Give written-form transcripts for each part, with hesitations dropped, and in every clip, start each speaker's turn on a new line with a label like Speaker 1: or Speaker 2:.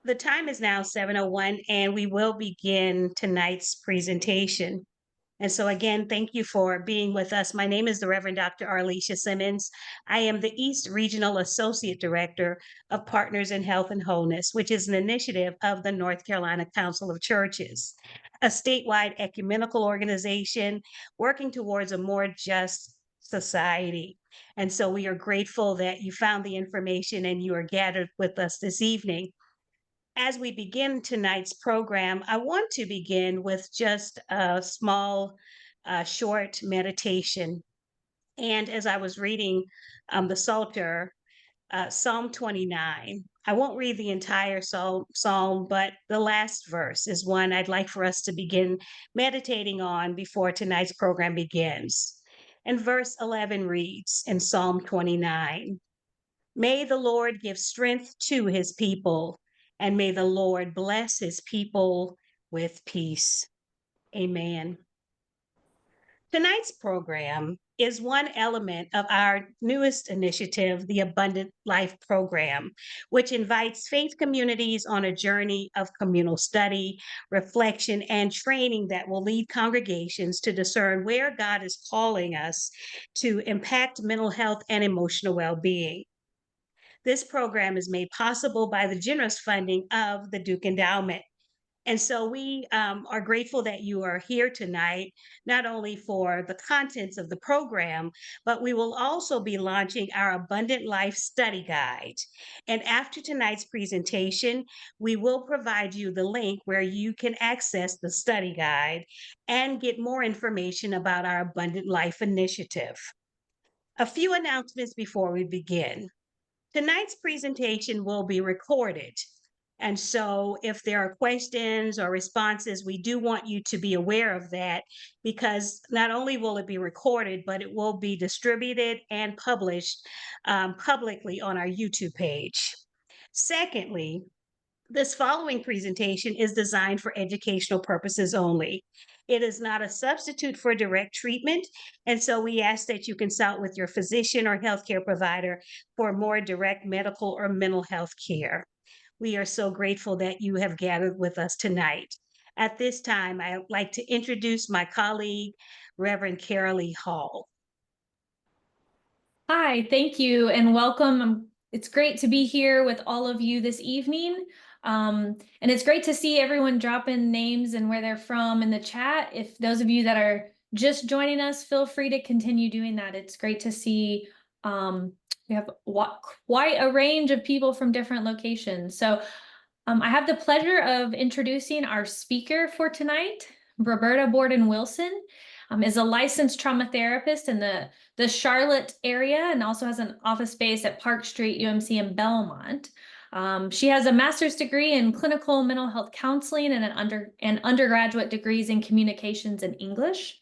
Speaker 1: The time is now 7:01, and we will begin tonight's presentation. And so, again, thank you for being with us. My name is the Reverend Dr. Arlesia Simmons. I am the East Regional Associate Director of Partners in Health and Wholeness, which is an initiative of the North Carolina Council of Churches, a statewide ecumenical organization working towards a more just society. And so, we are grateful that you found the information and you are gathered with us this evening. As we begin tonight's program, I want to begin with just a small, short meditation. And as I was reading the Psalter, Psalm 29, I won't read the entire psalm, but the last verse is one I'd like for us to begin meditating on before tonight's program begins. And verse 11 reads in Psalm 29. May the Lord give strength to his people, and may the Lord bless his people with peace. Amen. Tonight's program is one element of our newest initiative, the Abundant Life Program, which invites faith communities on a journey of communal study, reflection, and training that will lead congregations to discern where God is calling us to impact mental health and emotional well being. This program is made possible by the generous funding of the Duke Endowment. And so we are grateful that you are here tonight, not only for the contents of the program, but we will also be launching our Abundant Life Study Guide. And after tonight's presentation, we will provide you the link where you can access the study guide and get more information about our Abundant Life initiative. A few announcements before we begin. Tonight's presentation will be recorded. And so if there are questions or responses, we do want you to be aware of that because not only will it be recorded, but it will be distributed and published publicly on our YouTube page. Secondly, this following presentation is designed for educational purposes only. It is not a substitute for direct treatment, and so we ask that you consult with your physician or healthcare provider for more direct medical or mental health care. We are so grateful that you have gathered with us tonight. At this time, I'd like to introduce my colleague, Reverend Carolee Hall.
Speaker 2: Hi, thank you and welcome. It's great to be here with all of you this evening. And it's great to see everyone drop in names and where they're from in the chat. If those of you that are just joining us, feel free to continue doing that. It's great to see we have quite a range of people from different locations. So I have the pleasure of introducing our speaker for tonight, Roberta Borden Wilson. Is a licensed trauma therapist in the Charlotte area and also has an office space at Park Street UMC in Belmont. She has a master's degree in clinical mental health counseling and undergraduate degrees in communications and English.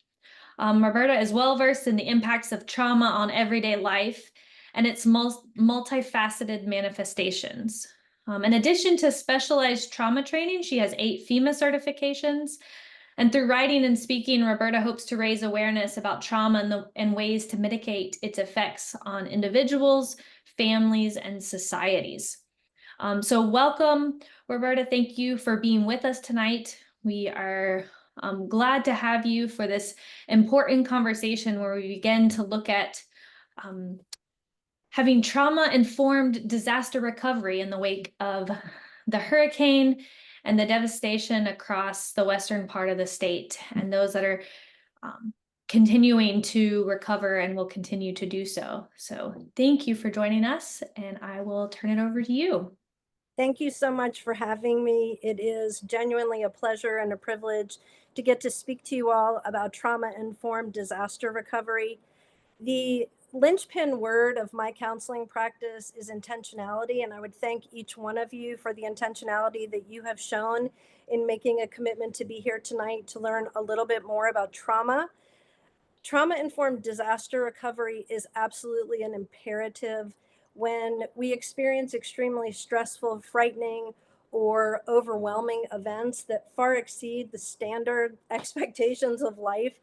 Speaker 2: Roberta is well versed in the impacts of trauma on everyday life and its multifaceted manifestations. In addition to specialized trauma training, she has 8 FEMA certifications. And through writing and speaking, Roberta hopes to raise awareness about trauma and ways to mitigate its effects on individuals, families, and societies. So welcome, Roberta. Thank you for being with us tonight. We are glad to have you for this important conversation where we begin to look at having trauma-informed disaster recovery in the wake of the hurricane and the devastation across the western part of the state, and those that are continuing to recover and will continue to do so. So thank you for joining us, and I will turn it over to you.
Speaker 3: Thank you so much for having me. It is genuinely a pleasure and a privilege to get to speak to you all about trauma-informed disaster recovery. The linchpin word of my counseling practice is intentionality, and I would thank each one of you for the intentionality that you have shown in making a commitment to be here tonight to learn a little bit more about trauma. Trauma-informed disaster recovery is absolutely an imperative when we experience extremely stressful, frightening, or overwhelming events that far exceed the standard expectations of life.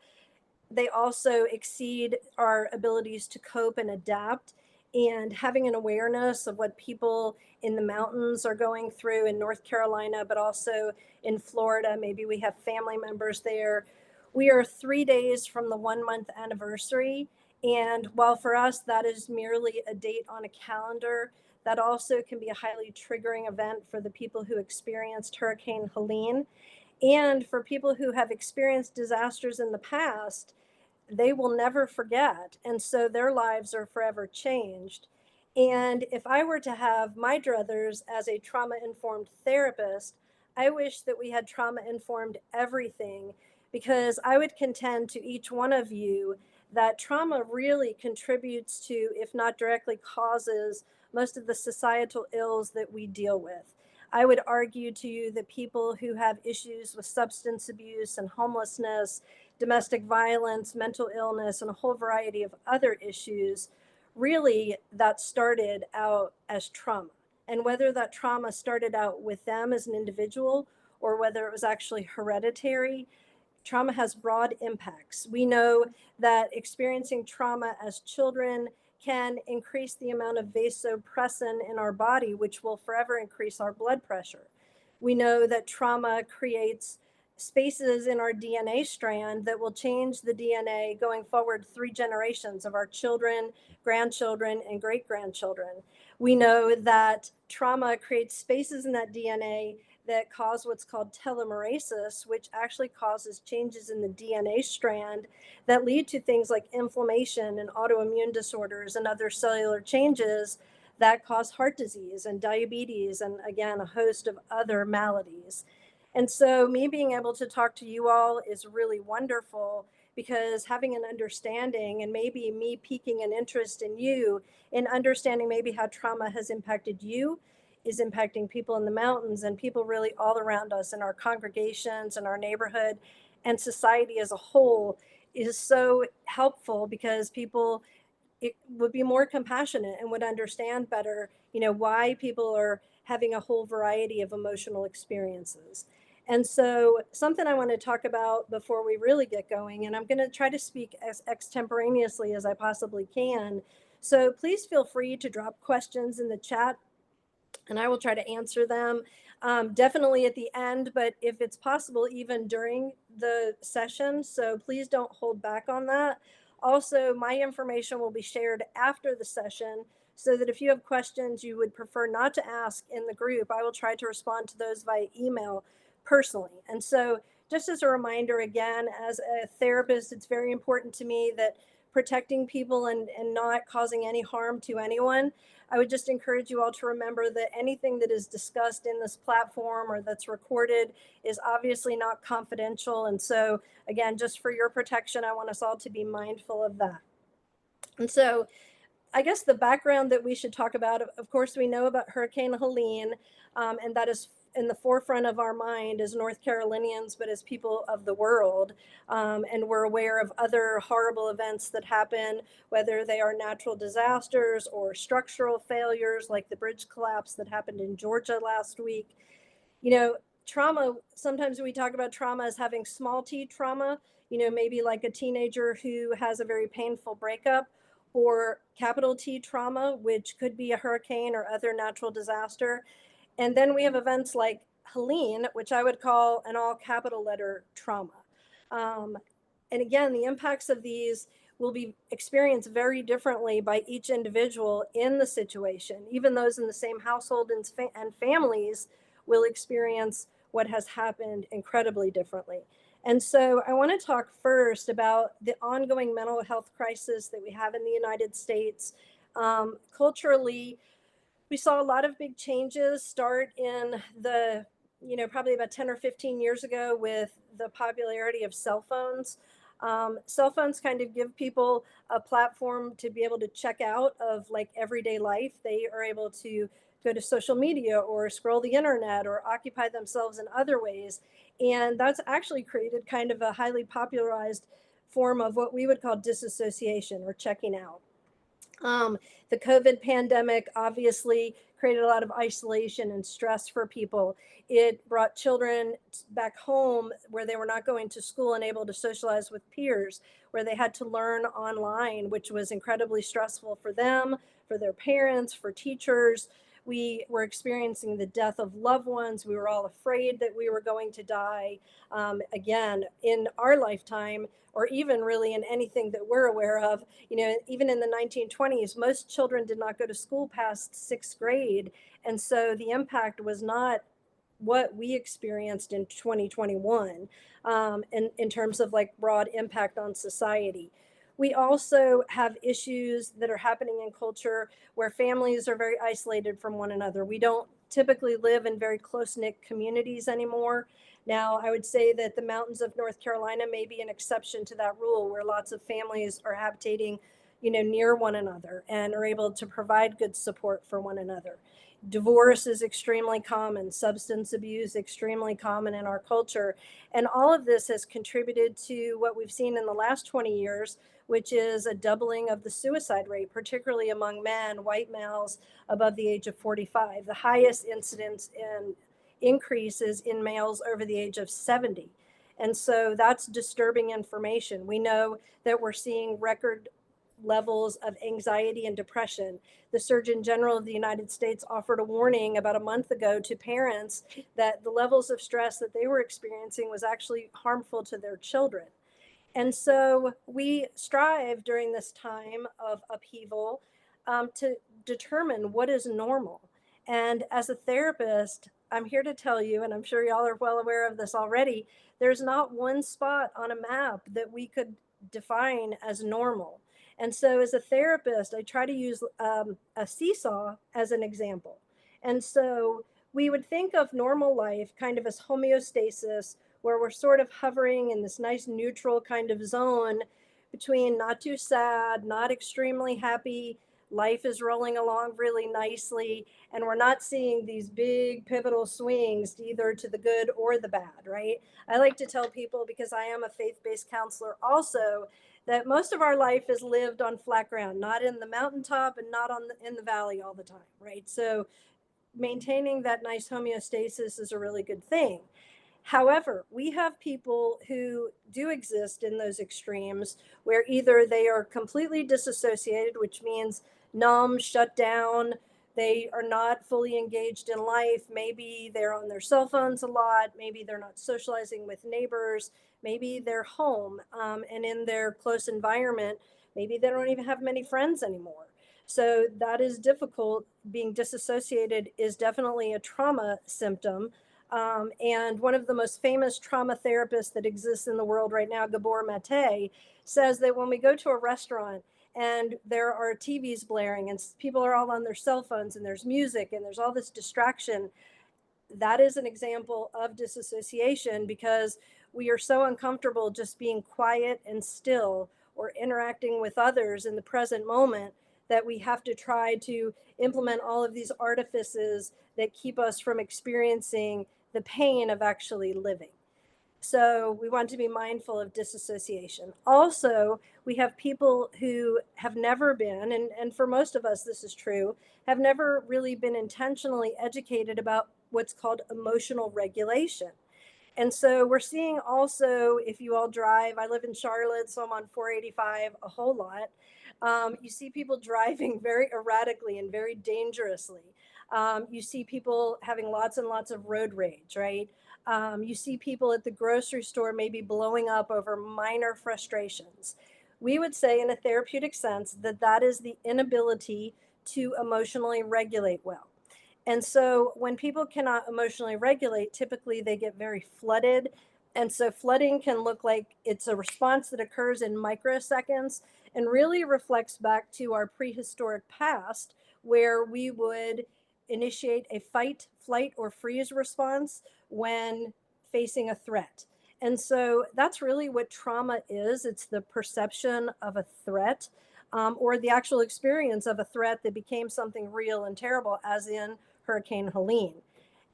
Speaker 3: They also exceed our abilities to cope and adapt. and having an awareness of what people in the mountains are going through in North Carolina, but also in Florida. Maybe we have family members there. We are 3 days from the 1 month anniversary. And while for us that is merely a date on a calendar, that also can be a highly triggering event for the people who experienced Hurricane Helene. And for people who have experienced disasters in the past, they will never forget. And so their lives are forever changed. And if I were to have my druthers as a trauma informed therapist, I wish that we had trauma informed everything, because I would contend to each one of you that trauma really contributes to, if not directly causes, most of the societal ills that we deal with. I would argue to you that people who have issues with substance abuse and homelessness, domestic violence, mental illness, and a whole variety of other issues, really that started out as trauma. And whether that trauma started out with them as an individual or whether it was actually hereditary, trauma has broad impacts. We know that experiencing trauma as children can increase the amount of vasopressin in our body, which will forever increase our blood pressure. We know that trauma creates spaces in our DNA strand that will change the DNA going forward 3 generations of our children, grandchildren, and great grandchildren. We know that trauma creates spaces in that DNA that cause what's called telomeresis, which actually causes changes in the DNA strand that lead to things like inflammation and autoimmune disorders and other cellular changes that cause heart disease and diabetes and, again, a host of other maladies. And so me being able to talk to you all is really wonderful, because having an understanding and maybe me piquing an interest in you in understanding maybe how trauma has impacted you is impacting people in the mountains and people really all around us in our congregations and our neighborhood and society as a whole is so helpful, because people it would be more compassionate and would understand better, why people are having a whole variety of emotional experiences. And so something I want to talk about before we really get going, and I'm going to try to speak as extemporaneously as I possibly can. So please feel free to drop questions in the chat and I will try to answer them, definitely at the end, but if it's possible, even during the session. So please don't hold back on that. Also, my information will be shared after the session, so that if you have questions you would prefer not to ask in the group, I will try to respond to those via email personally. And so just as a reminder, again, as a therapist, it's very important to me that protecting people and not causing any harm to anyone. I would just encourage you all to remember that anything that is discussed in this platform or that's recorded is obviously not confidential. And so, again, just for your protection, I want us all to be mindful of that. And so, I guess the background that we should talk about, of course, we know about Hurricane Helene, and that is in the forefront of our mind as North Carolinians, but as people of the world. And we're aware of other horrible events that happen, whether they are natural disasters or structural failures like the bridge collapse that happened in Georgia last week. Trauma, sometimes we talk about trauma as having small t trauma, maybe like a teenager who has a very painful breakup, or capital T trauma, which could be a hurricane or other natural disaster. And then we have events like Helene, which I would call an all capital letter trauma. And again, the impacts of these will be experienced very differently by each individual in the situation. Even those in the same household and families will experience what has happened incredibly differently. And so I want to talk first about the ongoing mental health crisis that we have in the United States. Culturally, we saw a lot of big changes start in the, probably about 10 or 15 years ago with the popularity of cell phones. Cell phones kind of give people a platform to be able to check out of like everyday life. They are able to go to social media or scroll the internet or occupy themselves in other ways. And that's actually created kind of a highly popularized form of what we would call disassociation or checking out. The COVID pandemic obviously created a lot of isolation and stress for people. It brought children back home where they were not going to school and able to socialize with peers, where they had to learn online, which was incredibly stressful for them, for their parents, for teachers. We were experiencing the death of loved ones. We were all afraid that we were going to die. Again, in our lifetime, or even really in anything that we're aware of, even in the 1920s, most children did not go to school past sixth grade. And so the impact was not what we experienced in 2021 in terms of like broad impact on society. We also have issues that are happening in culture where families are very isolated from one another. We don't typically live in very close-knit communities anymore. Now, I would say that the mountains of North Carolina may be an exception to that rule, where lots of families are habitating, near one another and are able to provide good support for one another. Divorce is extremely common, substance abuse extremely common in our culture. And all of this has contributed to what we've seen in the last 20 years, which is a doubling of the suicide rate, particularly among men, white males above the age of 45. The highest incidence in increases in males over the age of 70. And so that's disturbing information. We know that we're seeing record levels of anxiety and depression. The Surgeon General of the United States offered a warning about a month ago to parents that the levels of stress that they were experiencing was actually harmful to their children. And so we strive during this time of upheaval to determine what is normal. And as a therapist, I'm here to tell you, and I'm sure y'all are well aware of this already, there's not one spot on a map that we could define as normal. And so as a therapist, I try to use a seesaw as an example. And so we would think of normal life kind of as homeostasis, where we're sort of hovering in this nice neutral kind of zone between not too sad, not extremely happy. Life is rolling along really nicely, and we're not seeing these big pivotal swings either to the good or the bad, right? I like to tell people, because I am a faith-based counselor also, that most of our life is lived on flat ground, not in the mountaintop and not in the valley all the time, right? So maintaining that nice homeostasis is a really good thing. However, we have people who do exist in those extremes where either they are completely disassociated, which means numb, shut down, they are not fully engaged in life. Maybe they're on their cell phones a lot. Maybe they're not socializing with neighbors. Maybe they're home and in their close environment. Maybe they don't even have many friends anymore. So that is difficult. Being disassociated is definitely a trauma symptom. And one of the most famous trauma therapists that exists in the world right now, Gabor Mate, says that when we go to a restaurant and there are TVs blaring and people are all on their cell phones and there's music and there's all this distraction, that is an example of disassociation, because we are so uncomfortable just being quiet and still or interacting with others in the present moment that we have to try to implement all of these artifices that keep us from experiencing the pain of actually living. So we want to be mindful of disassociation. Also, we have people who have never been, and for most of us this is true, have never really been intentionally educated about what's called emotional regulation. And so we're seeing also, if you all drive, I live in Charlotte, so I'm on 485 a whole lot. You see people driving very erratically and very dangerously. You see people having lots and lots of road rage, right? You see people at the grocery store maybe blowing up over minor frustrations. We would say, in a therapeutic sense, that that is the inability to emotionally regulate well. And so when people cannot emotionally regulate, typically they get very flooded. And so flooding can look like it's a response that occurs in microseconds and really reflects back to our prehistoric past, where we would initiate a fight, flight, or freeze response when facing a threat. And so that's really what trauma is. It's the perception of a threat, or the actual experience of a threat that became something real and terrible, as in Hurricane Helene.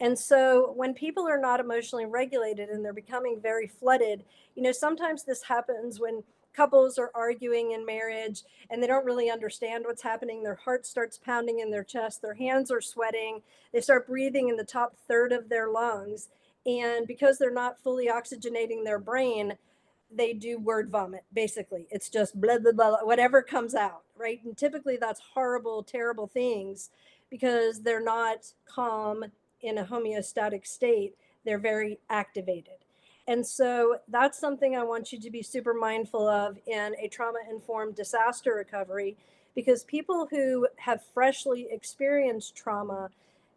Speaker 3: And so when people are not emotionally regulated and they're becoming very flooded, sometimes this happens when couples are arguing in marriage and they don't really understand what's happening. Their heart starts pounding in their chest, their hands are sweating, they start breathing in the top third of their lungs. And because they're not fully oxygenating their brain, they do word vomit. Basically, it's just blah blah blah, whatever comes out, right? And typically that's horrible, terrible things because they're not calm in a homeostatic state. They're very activated. And so that's something I want you to be super mindful of in a trauma informed disaster recovery, because people who have freshly experienced trauma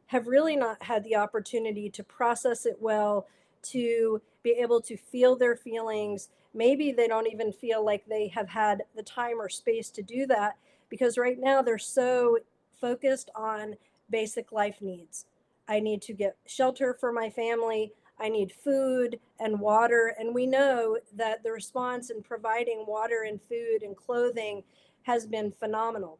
Speaker 3: have really not had the opportunity to process it well, to be able to feel their feelings. Maybe they don't even feel like they have had the time or space to do that because right now they're so focused on basic life needs. I need to get shelter for my family. I need food and water. And we know that the response in providing water and food and clothing has been phenomenal.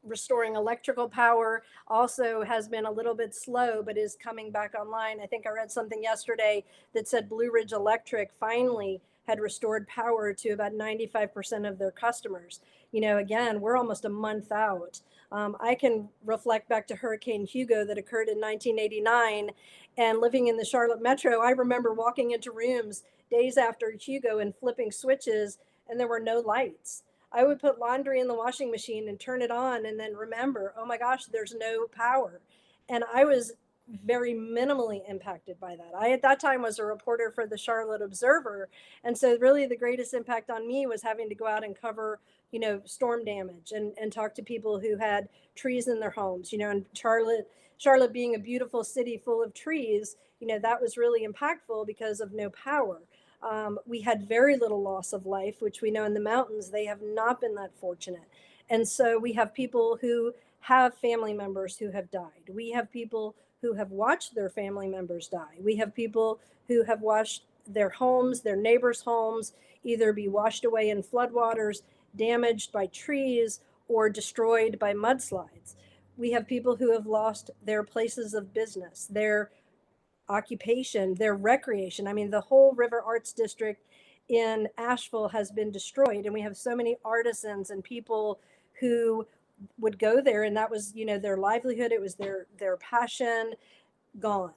Speaker 3: Restoring electrical power also has been a little bit slow, but is coming back online. I think I read something yesterday that said Blue Ridge Electric finally had restored power to about 95% of their customers. You know, again, we're almost a month out. I can reflect back to Hurricane Hugo that occurred in 1989, and living in the Charlotte metro, I remember walking into rooms days after Hugo and flipping switches, and there were no lights. I would put laundry in the washing machine and turn it on and then remember, oh my gosh, there's no power. And I was very minimally impacted by that. I, at that time, was a reporter for the Charlotte Observer. And so, really, the greatest impact on me was having to go out and cover, you know, storm damage and talk to people who had trees in their homes, you know, and Charlotte being a beautiful city full of trees, you know, that was really impactful because of no power. We had very little loss of life, which we know in the mountains, they have not been that fortunate. And so we have people who have family members who have died. We have people who have watched their family members die. We have people who have watched their homes, their neighbors' homes, either be washed away in floodwaters, damaged by trees, or destroyed by mudslides. We have people who have lost their places of business, their occupation, their recreation. I mean, the whole River Arts District in Asheville has been destroyed, and we have so many artisans and people who would go there, and that was, you know, their livelihood. It was their passion gone.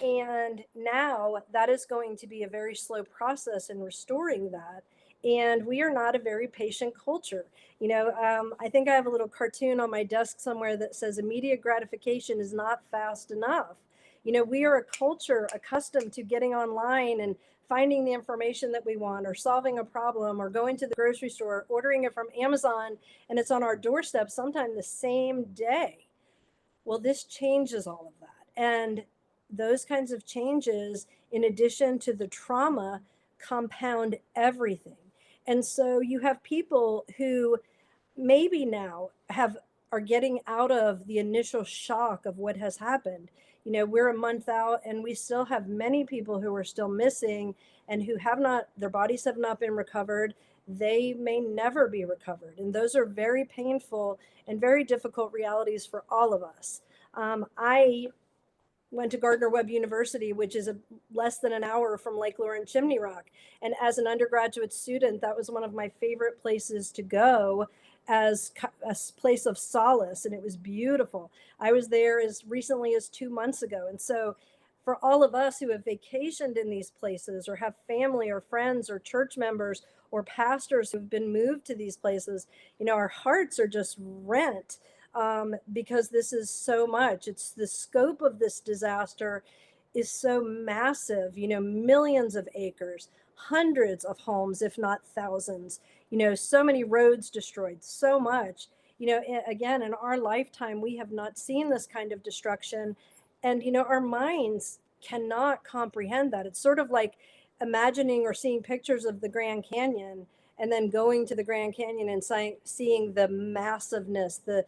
Speaker 3: And now that is going to be a very slow process in restoring that. And we are not a very patient culture. You know, I think I have a little cartoon on my desk somewhere that says immediate gratification is not fast enough. You know, we are a culture accustomed to getting online and finding the information that we want, or solving a problem, or going to the grocery store, ordering it from Amazon, and it's on our doorstep sometime the same day. Well, this changes all of that. And those kinds of changes, in addition to the trauma, compound everything. And so you have people who maybe now have are getting out of the initial shock of what has happened. You know, we're a month out and we still have many people who are still missing and who have not, their bodies have not been recovered. They may never be recovered. And those are very painful and very difficult realities for all of us. I went to Gardner Webb University, which is less than an hour from Lake Lure and Chimney Rock. And as an undergraduate student, that was one of my favorite places to go as a place of solace. And it was beautiful. I was there as recently as 2 months ago. And so for all of us who have vacationed in these places, or have family or friends or church members or pastors who've been moved to these places, you know, our hearts are just rent, because this is so much. It's the scope of this disaster is so massive, you know, millions of acres, hundreds of homes, if not thousands, you know, so many roads destroyed, so much. You know, again, in our lifetime, we have not seen this kind of destruction. And, you know, our minds cannot comprehend that. It's sort of like imagining or seeing pictures of the Grand Canyon and then going to the Grand Canyon and seeing the massiveness, the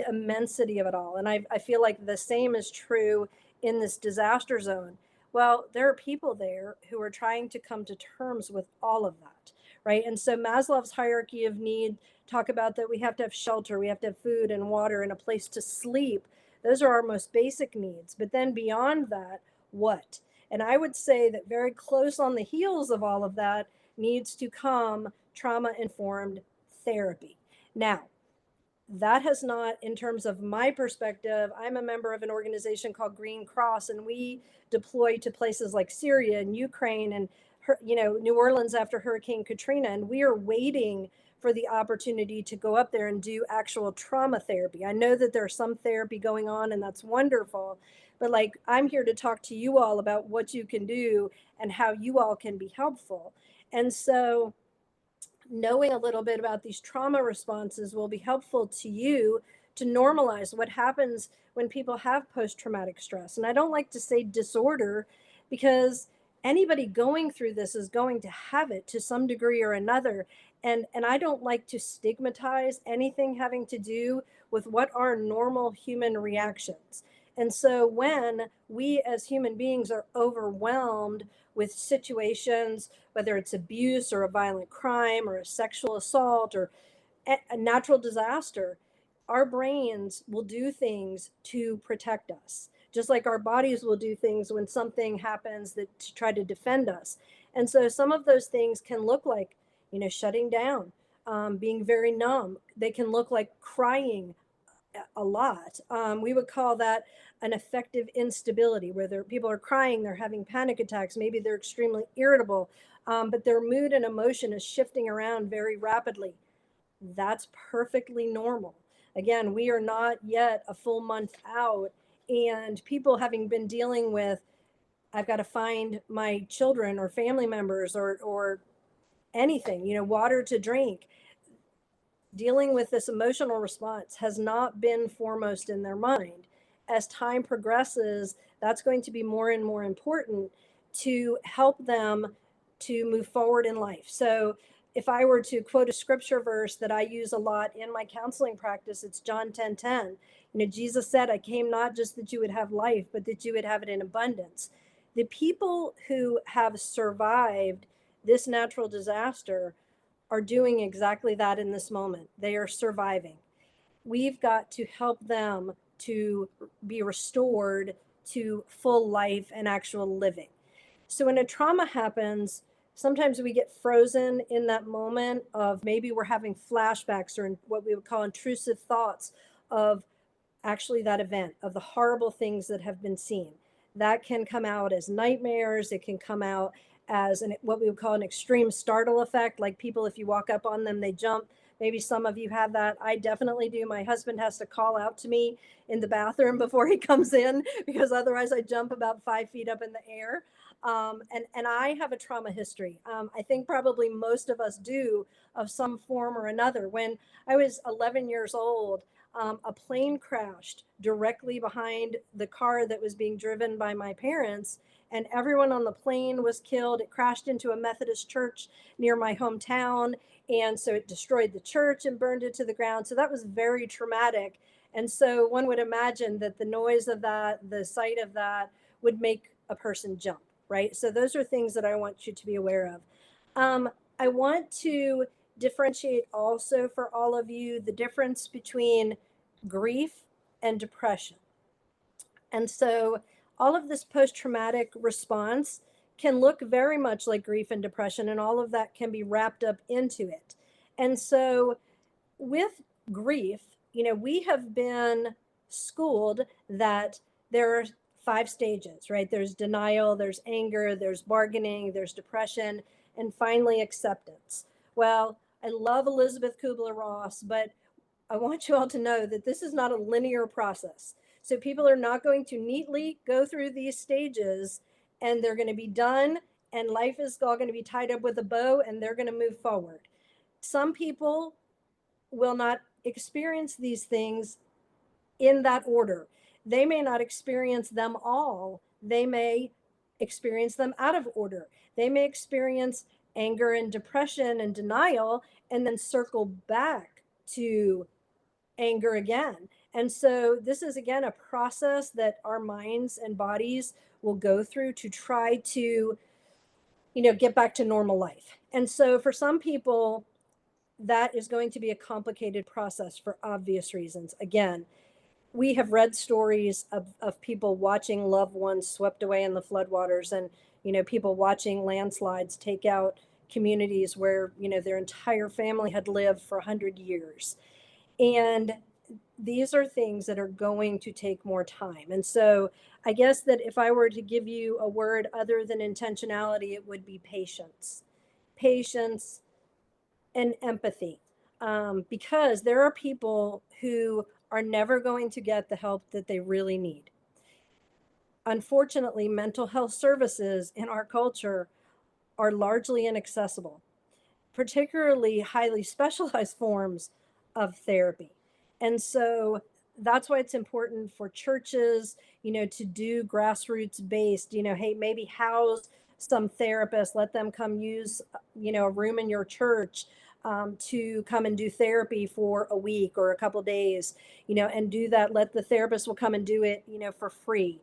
Speaker 3: immensity of it all. And I feel like the same is true in this disaster zone. Well, there are people there who are trying to come to terms with all of that, right? And so Maslow's hierarchy of need talk about that we have to have shelter, we have to have food and water and a place to sleep. Those are our most basic needs. But then beyond that, what? And I would say that very close on the heels of all of that needs to come trauma-informed therapy. Now, that has not, in terms of my perspective, I'm a member of an organization called Green Cross, and we deploy to places like Syria and Ukraine and New Orleans after Hurricane Katrina, and we are waiting for the opportunity to go up there and do actual trauma therapy. I know that there's some therapy going on, and that's wonderful, but like, I'm here to talk to you all about what you can do and how you all can be helpful. And so knowing a little bit about these trauma responses will be helpful to you to normalize what happens when people have post-traumatic stress. And I don't like to say disorder, because anybody going through this is going to have it to some degree or another. And I don't like to stigmatize anything having to do with what are normal human reactions. And so when we as human beings are overwhelmed with situations, whether it's abuse or a violent crime or a sexual assault or a natural disaster, our brains will do things to protect us, just like our bodies will do things when something happens that to try to defend us. And so some of those things can look like, shutting down, being very numb. They can look like crying a lot. We would call that an affective instability, where people are crying, they're having panic attacks, maybe they're extremely irritable, but their mood and emotion is shifting around very rapidly. That's perfectly normal. Again, we are not yet a full month out, and people having been dealing with, I've got to find my children or family members or anything, water to drink. Dealing with this emotional response has not been foremost in their mind. As time progresses, that's going to be more and more important to help them to move forward in life. So if I were to quote a scripture verse that I use a lot in my counseling practice, it's John 10:10. Jesus said, I came not just that you would have life, but that you would have it in abundance. The people who have survived this natural disaster are doing exactly that in this moment. They are surviving. We've got to help them to be restored to full life and actual living. So when a trauma happens, sometimes we get frozen in that moment of maybe we're having flashbacks or what we would call intrusive thoughts of actually that event, of the horrible things that have been seen. That can come out as nightmares. It can come out as what we would call an extreme startle effect. Like people, if you walk up on them, they jump. Maybe some of you have that. I definitely do. My husband has to call out to me in the bathroom before he comes in, because otherwise I jump about 5 feet up in the air. And I have a trauma history. I think probably most of us do, of some form or another. When I was 11 years old, a plane crashed directly behind the car that was being driven by my parents, and everyone on the plane was killed. It crashed into a Methodist church near my hometown, and so it destroyed the church and burned it to the ground. So that was very traumatic. And so one would imagine that the noise of that, the sight of that, would make a person jump, right? So those are things that I want you to be aware of. I want to differentiate also for all of you the difference between grief and depression. And so all of this post-traumatic response can look very much like grief and depression, and all of that can be wrapped up into it. And so with grief, we have been schooled that there are 5 stages, right? There's denial, there's anger, there's bargaining, there's depression, and finally acceptance. Well, I love Elizabeth Kubler-Ross, but I want you all to know that this is not a linear process. So people are not going to neatly go through these stages and they're going to be done, and life is all going to be tied up with a bow and they're going to move forward. Some people will not experience these things in that order. They may not experience them all. They may experience them out of order. They may experience anger and depression and denial and then circle back to anger again. And so this is, again, a process that our minds and bodies will go through to try to, get back to normal life. And so for some people, that is going to be a complicated process for obvious reasons. Again, we have read stories of people watching loved ones swept away in the floodwaters, and, people watching landslides take out communities where, their entire family had lived for 100 years. And these are things that are going to take more time. And so I guess that if I were to give you a word other than intentionality, it would be patience. Patience and empathy. Because there are people who are never going to get the help that they really need. Unfortunately, mental health services in our culture are largely inaccessible, particularly highly specialized forms of therapy. And so that's why it's important for churches, to do grassroots based, hey, maybe house some therapists, let them come use, a room in your church, to come and do therapy for a week or a couple days, and do that. Let the therapist will come and do it, for free.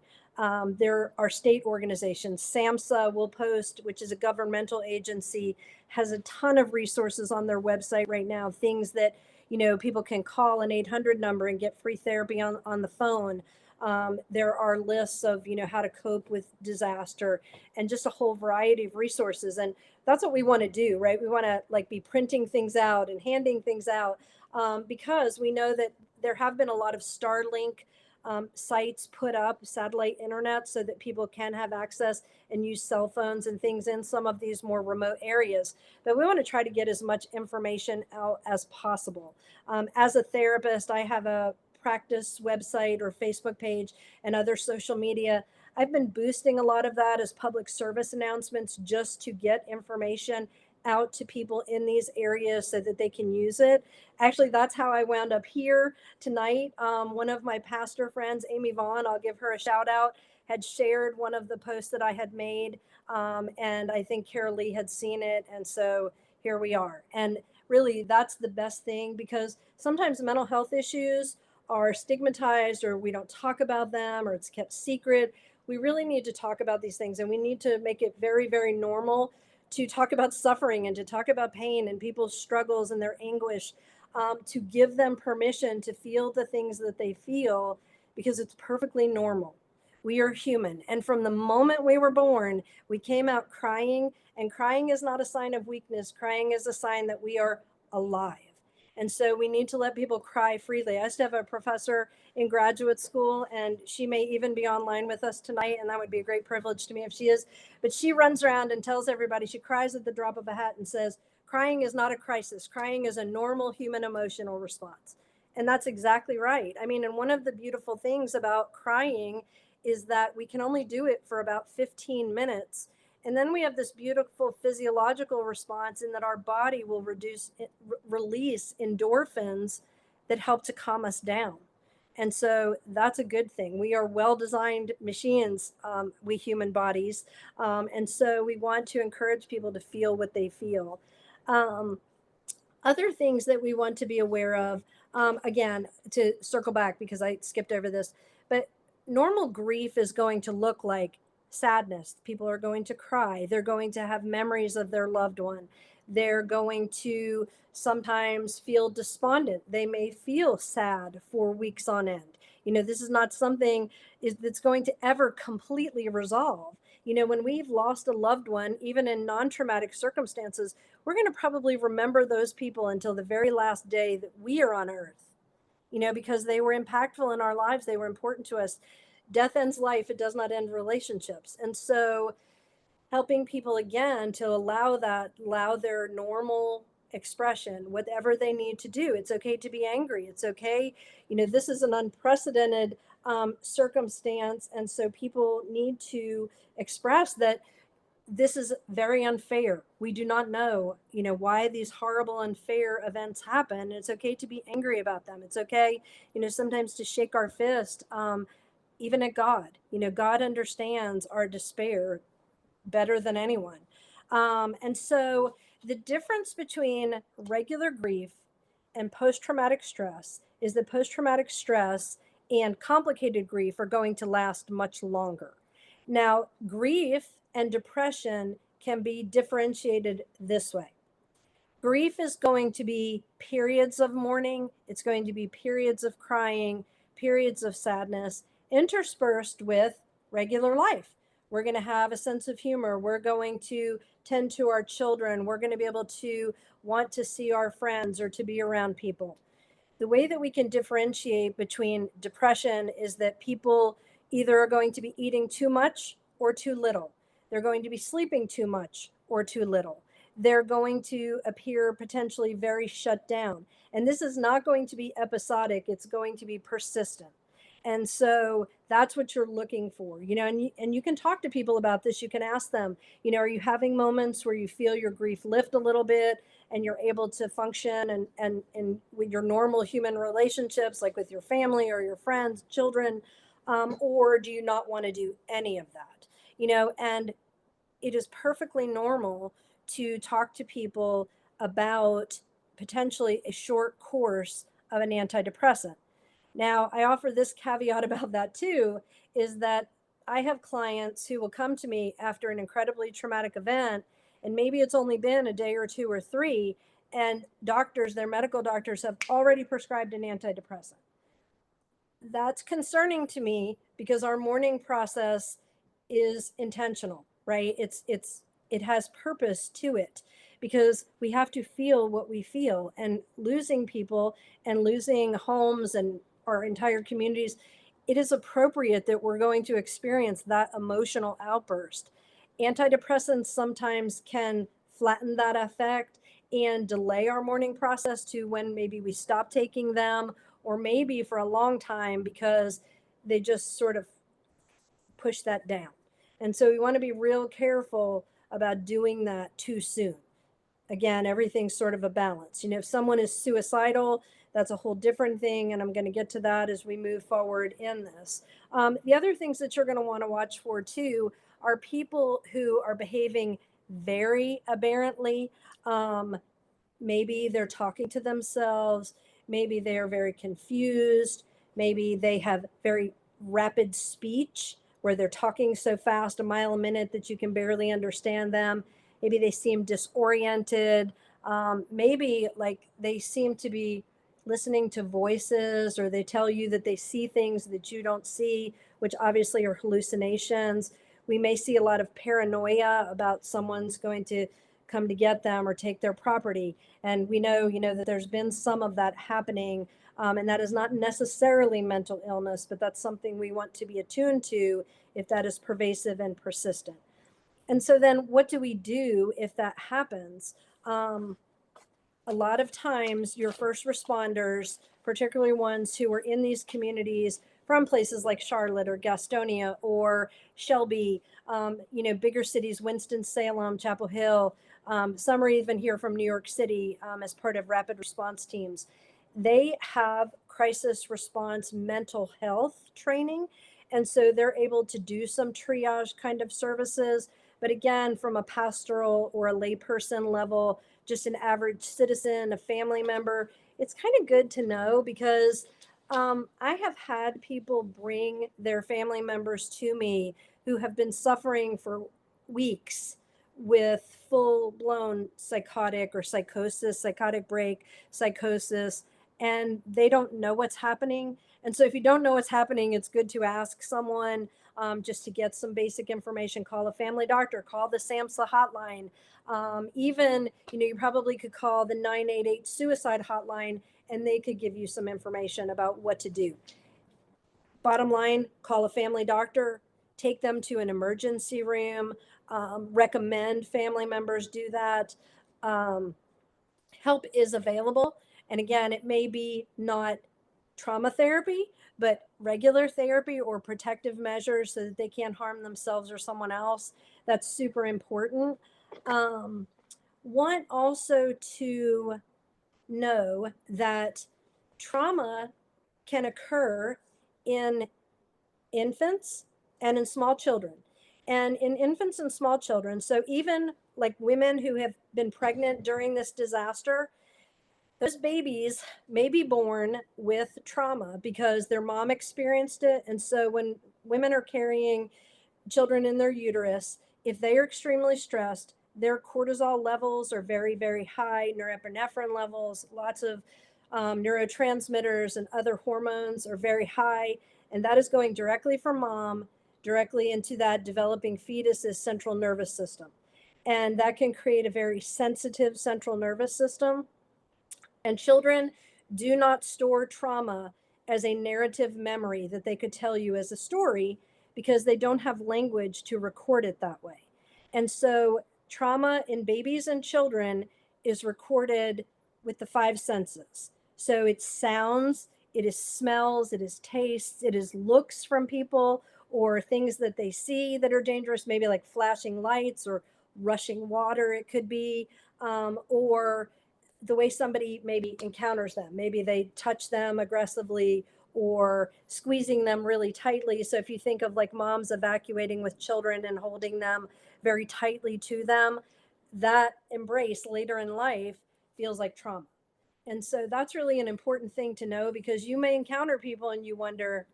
Speaker 3: There are state organizations. SAMHSA will post, which is a governmental agency, has a ton of resources on their website right now, things that, people can call an 800 number and get free therapy on the phone. There are lists of, how to cope with disaster and just a whole variety of resources. And that's what we want to do, right? We want to like be printing things out and handing things out, because we know that there have been a lot of Starlink sites put up, satellite internet, so that people can have access and use cell phones and things in some of these more remote areas. But we want to try to get as much information out as possible. As a therapist, I have a practice website or Facebook page and other social media. I've been boosting a lot of that as public service announcements just to get information out to people in these areas so that they can use it. Actually, that's how I wound up here tonight. One of my pastor friends, Amy Vaughn, I'll give her a shout out, had shared one of the posts that I had made. And I think Carol Lee had seen it. And so here we are. And really, that's the best thing, because sometimes mental health issues are stigmatized, or we don't talk about them, or it's kept secret. We really need to talk about these things, and we need to make it very, very normal to talk about suffering and to talk about pain and people's struggles and their anguish, to give them permission to feel the things that they feel, because it's perfectly normal. We are human. And from the moment we were born, we came out crying, and crying is not a sign of weakness. Crying is a sign that we are alive. And so we need to let people cry freely. I used to have a professor in graduate school, and she may even be online with us tonight, and that would be a great privilege to me if she is. But she runs around and tells everybody, she cries at the drop of a hat and says, crying is not a crisis. Crying is a normal human emotional response. And that's exactly right. I mean, and one of the beautiful things about crying is that we can only do it for about 15 minutes. And then we have this beautiful physiological response in that our body will release endorphins that help to calm us down. And so that's a good thing. We are well-designed machines, we human bodies. And so we want to encourage people to feel what they feel. Other things that we want to be aware of, again, to circle back because I skipped over this, but normal grief is going to look like sadness. People are going to cry. They're going to have memories of their loved one. They're going to sometimes feel despondent. They may feel sad for weeks on end. This is not something that's going to ever completely resolve. When we've lost a loved one, even in non-traumatic circumstances, we're going to probably remember those people until the very last day that we are on earth, because they were impactful in our lives. They were important to us. Death ends life, it does not end relationships. And so helping people again to allow their normal expression, whatever they need to do. It's okay to be angry. It's okay. This is an unprecedented circumstance. And so people need to express that this is very unfair. We do not know, why these horrible, unfair events happen. It's okay to be angry about them. It's okay, sometimes to shake our fist, even at God. God understands our despair better than anyone. And so the difference between regular grief and post-traumatic stress is that post-traumatic stress and complicated grief are going to last much longer. Now, grief and depression can be differentiated this way. Grief is going to be periods of mourning, it's going to be periods of crying, periods of sadness, interspersed with regular life. We're going to have a sense of humor. We're going to tend to our children. We're going to be able to want to see our friends or to be around people. the way that we can differentiate between depression is that people either are going to be eating too much or too little. They're going to be sleeping too much or too little. They're going to appear potentially very shut down. And this is not going to be episodic, it's going to be persistent. And so that's what you're looking for, and you can talk to people about this. You can ask them, are you having moments where you feel your grief lift a little bit and you're able to function and with your normal human relationships, like with your family or your friends, children, or do you not want to do any of that? And it is perfectly normal to talk to people about potentially a short course of an antidepressant. Now, I offer this caveat about that too, is that I have clients who will come to me after an incredibly traumatic event, and maybe it's only been a day or two or three, and their medical doctors have already prescribed an antidepressant. That's concerning to me because our mourning process is intentional, right? It has purpose to it because we have to feel what we feel, and losing people and losing homes and our entire communities, it is appropriate that we're going to experience that emotional outburst. Antidepressants sometimes can flatten that effect and delay our mourning process to when maybe we stop taking them, or maybe for a long time because they just sort of push that down. And so we want to be real careful about doing that too soon. Again, everything's sort of a balance. If someone is suicidal, that's a whole different thing, and I'm going to get to that as we move forward in this. The other things that you're going to want to watch for too are people who are behaving very aberrantly. Maybe they're talking to themselves, maybe they are very confused, maybe they have very rapid speech where they're talking so fast, a mile a minute, that you can barely understand them. Maybe they seem disoriented. Maybe like they seem to be listening to voices, or they tell you that they see things that you don't see, which obviously are hallucinations. We may see a lot of paranoia about someone's going to come to get them or take their property. And we know, that there's been some of that happening. And that is not necessarily mental illness, but that's something we want to be attuned to if that is pervasive and persistent. And so then what do we do if that happens? A lot of times your first responders, particularly ones who are in these communities from places like Charlotte or Gastonia or Shelby, bigger cities, Winston-Salem, Chapel Hill, some are even here from New York City as part of rapid response teams. They have crisis response mental health training. And so they're able to do some triage kind of services. But again, from a pastoral or a layperson level, just an average citizen, a family member, it's kind of good to know because I have had people bring their family members to me who have been suffering for weeks with full-blown psychotic or psychosis, psychotic break, psychosis, and they don't know what's happening. And so if you don't know what's happening, it's good to ask someone just to get some basic information. Call a family doctor, call the SAMHSA hotline. Even, you probably could call the 988 suicide hotline and they could give you some information about what to do. Bottom line, call a family doctor, take them to an emergency room, recommend family members do that. Help is available. And again, it may be not trauma therapy, but regular therapy or protective measures so that they can't harm themselves or someone else. That's super important. Want also to know that trauma can occur in infants and in small children. And in infants and small children, so even like women who have been pregnant during this disaster, those babies may be born with trauma because their mom experienced it. And so when women are carrying children in their uterus, if they are extremely stressed, their cortisol levels are very, very high, norepinephrine levels, lots of neurotransmitters and other hormones are very high. And that is going directly from mom, directly into that developing fetus's central nervous system. And that can create a very sensitive central nervous system. And children do not store trauma as a narrative memory that they could tell you as a story because they don't have language to record it that way. And so trauma in babies and children is recorded with the five senses. So it's sounds, it is smells, it is tastes, it is looks from people or things that they see that are dangerous, maybe like flashing lights or rushing water, it could be, or the way somebody maybe encounters them. Maybe they touch them aggressively or squeezing them really tightly. So if you think of like moms evacuating with children and holding them very tightly to them, that embrace later in life feels like trauma. And so that's really an important thing to know because you may encounter people and you wonder,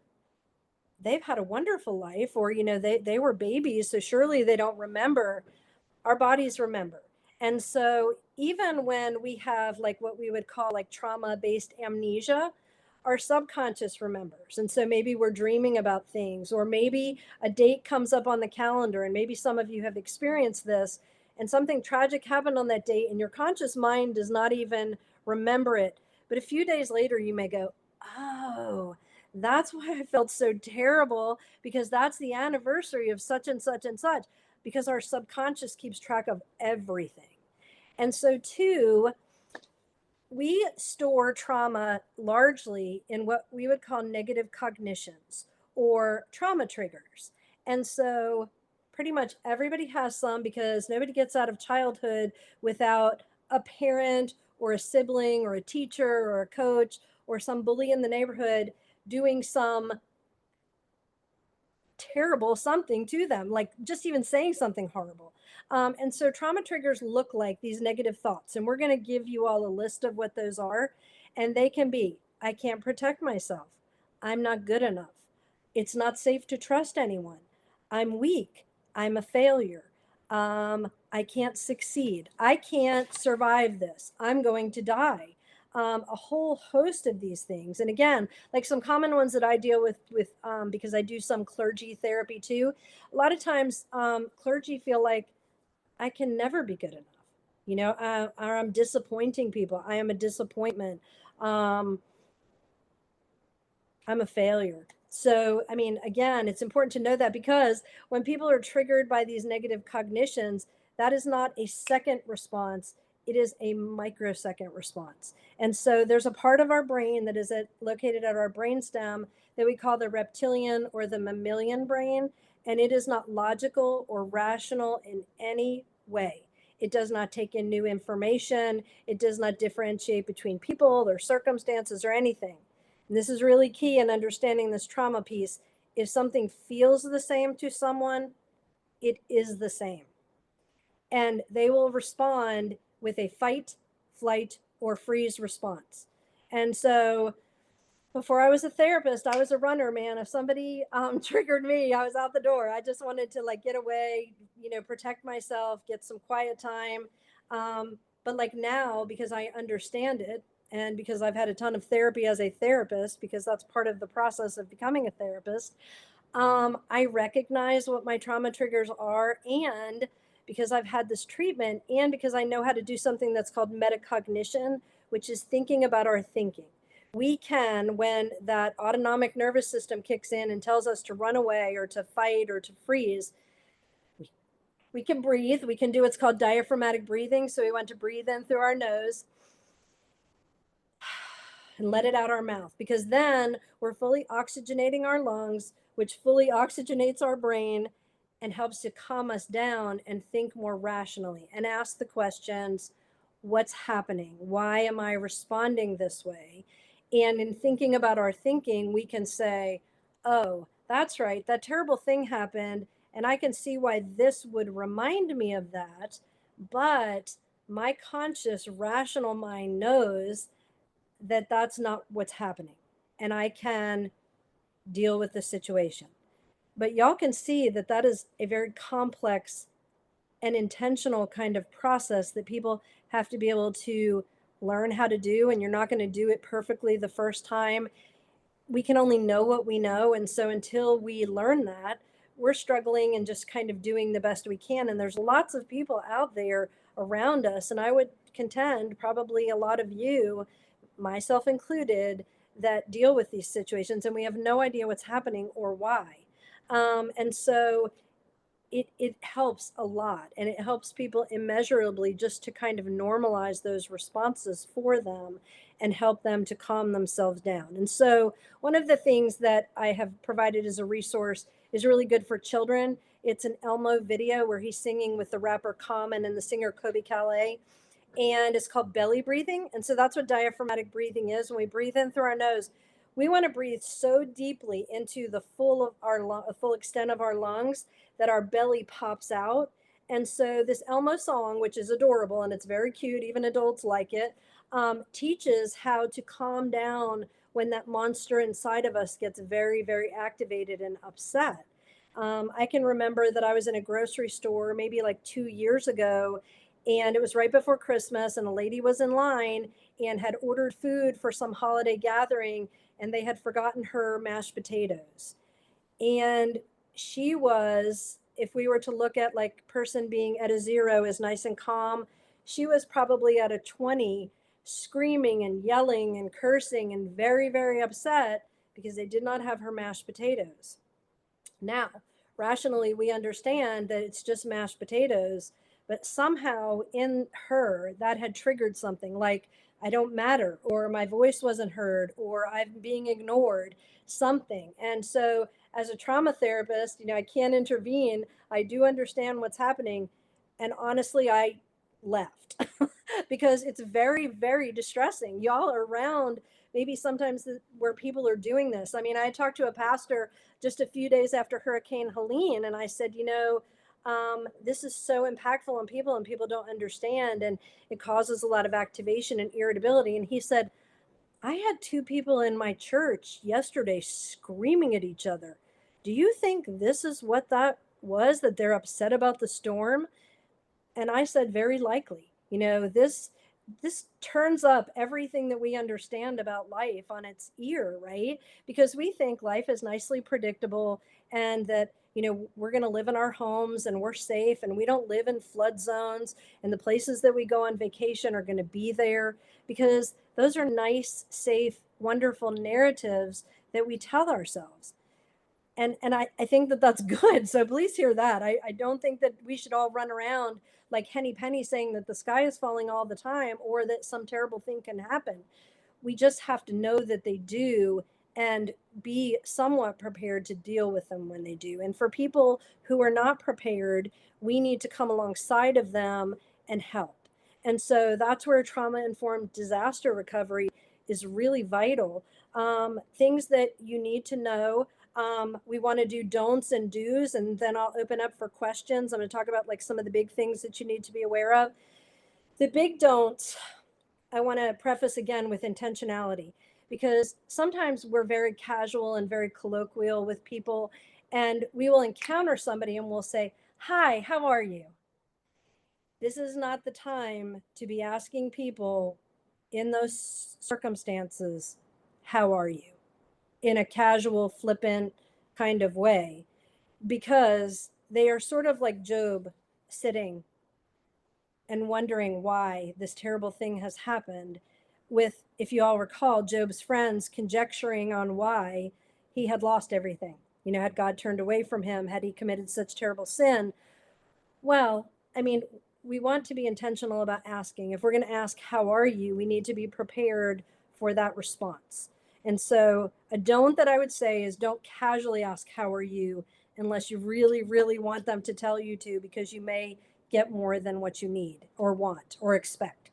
Speaker 3: they've had a wonderful life, or, they were babies, so surely they don't remember. Our bodies remember. And so even when we have like what we would call like trauma-based amnesia, our subconscious remembers. And so maybe we're dreaming about things, or maybe a date comes up on the calendar, and maybe some of you have experienced this, and something tragic happened on that date, and your conscious mind does not even remember it. But a few days later, you may go, oh, that's why I felt so terrible, because that's the anniversary of such and such and such, because our subconscious keeps track of everything. And so, too, we store trauma largely in what we would call negative cognitions or trauma triggers. And so, pretty much everybody has some because nobody gets out of childhood without a parent or a sibling or a teacher or a coach or some bully in the neighborhood doing some terrible something to them, like just even saying something horrible. And so trauma triggers look like these negative thoughts. And we're going to give you all a list of what those are. And they can be, I can't protect myself. I'm not good enough. It's not safe to trust anyone. I'm weak. I'm a failure. I can't succeed. I can't survive this. I'm going to die. A whole host of these things. And again, like some common ones that I deal with because I do some clergy therapy too. A lot of times, clergy feel like I can never be good enough. Or I'm disappointing people. I am a disappointment. I'm a failure. So, I mean, again, it's important to know that because when people are triggered by these negative cognitions, that is not a second response. It is a microsecond response. And so there's a part of our brain that is located at our brainstem that we call the reptilian or the mammalian brain. And it is not logical or rational in any way. It does not take in new information. It does not differentiate between people or circumstances or anything. And this is really key in understanding this trauma piece. If something feels the same to someone, it is the same. And they will respond with a fight, flight, or freeze response. And so before I was a therapist, I was a runner, man. If somebody triggered me, I was out the door. I just wanted to like get away, protect myself, get some quiet time. But like now, because I understand it, and because I've had a ton of therapy as a therapist, because that's part of the process of becoming a therapist, I recognize what my trauma triggers are. And because I've had this treatment, and because I know how to do something that's called metacognition, which is thinking about our thinking. We can, when that autonomic nervous system kicks in and tells us to run away or to fight or to freeze, we can breathe. We can do what's called diaphragmatic breathing. So we want to breathe in through our nose and let it out our mouth, because then we're fully oxygenating our lungs, which fully oxygenates our brain and helps to calm us down and think more rationally and ask the questions, what's happening? Why am I responding this way? And in thinking about our thinking, we can say, oh, that's right, that terrible thing happened, and I can see why this would remind me of that, but my conscious, rational mind knows that that's not what's happening, and I can deal with the situation. But y'all can see that that is a very complex and intentional kind of process that people have to be able to learn how to do, and you're not going to do it perfectly the first time. We can only know what we know, and so until we learn that, we're struggling and just kind of doing the best we can. And there's lots of people out there around us, and I would contend probably a lot of you myself included, that deal with these situations, and we have no idea what's happening or why. And so it helps a lot, and it helps people immeasurably just to kind of normalize those responses for them and help them to calm themselves down. And so one of the things that I have provided as a resource is really good for children. It's an Elmo video where he's singing with the rapper Common and the singer Kobe Calais, and it's called belly breathing. And so that's what diaphragmatic breathing is. When we breathe in through our nose, we want to breathe so deeply into the full extent of our lungs that our belly pops out. And so this Elmo song, which is adorable and it's very cute, even adults like it, teaches how to calm down when that monster inside of us gets very, very activated and upset. I can remember that I was in a grocery store maybe like 2 years ago, and it was right before Christmas, and a lady was in line and had ordered food for some holiday gathering, and they had forgotten her mashed potatoes. And she was, if we were to look at like person being at a 0 is nice and calm, she was probably at a 20, screaming and yelling and cursing and very, very upset because they did not have her mashed potatoes. Now, rationally, we understand that it's just mashed potatoes, but somehow in her that had triggered something like, I don't matter, or my voice wasn't heard, or I'm being ignored, something. And so, as a trauma therapist, I can't intervene. I do understand what's happening. And honestly, I left because it's very, very distressing. Y'all are around maybe sometimes where people are doing this. I mean, I talked to a pastor just a few days after Hurricane Helene, and I said, this is so impactful on people, and people don't understand, and it causes a lot of activation and irritability. And he said, I had 2 people in my church yesterday screaming at each other. Do you think this is what that was, that they're upset about the storm? And I said, very likely. This turns up everything that we understand about life on its ear, right? Because we think life is nicely predictable, and that, we're going to live in our homes and we're safe, and we don't live in flood zones, and the places that we go on vacation are going to be there, because those are nice, safe, wonderful narratives that we tell ourselves. And I think that that's good. So please hear that. I don't think that we should all run around like Henny Penny saying that the sky is falling all the time or that some terrible thing can happen. We just have to know that they do and be somewhat prepared to deal with them when they do. And for people who are not prepared, we need to come alongside of them and help. And so that's where trauma informed disaster recovery is really vital. Things that you need to know. We want to do don'ts and do's, and then I'll open up for questions. I'm going to talk about like some of the big things that you need to be aware of. The big don'ts, I want to preface again with intentionality, because sometimes we're very casual and very colloquial with people, and we will encounter somebody and we'll say, hi, how are you? This is not the time to be asking people in those circumstances, how are you? In a casual, flippant kind of way, because they are sort of like Job sitting and wondering why this terrible thing has happened, with, if you all recall, Job's friends conjecturing on why he had lost everything. Had God turned away from him? Had he committed such terrible sin? Well, I mean, we want to be intentional about asking. If we're going to ask, how are you? We need to be prepared for that response. And so a don't that I would say is don't casually ask, how are you? Unless you really, really want them to tell you to, because you may get more than what you need or want or expect.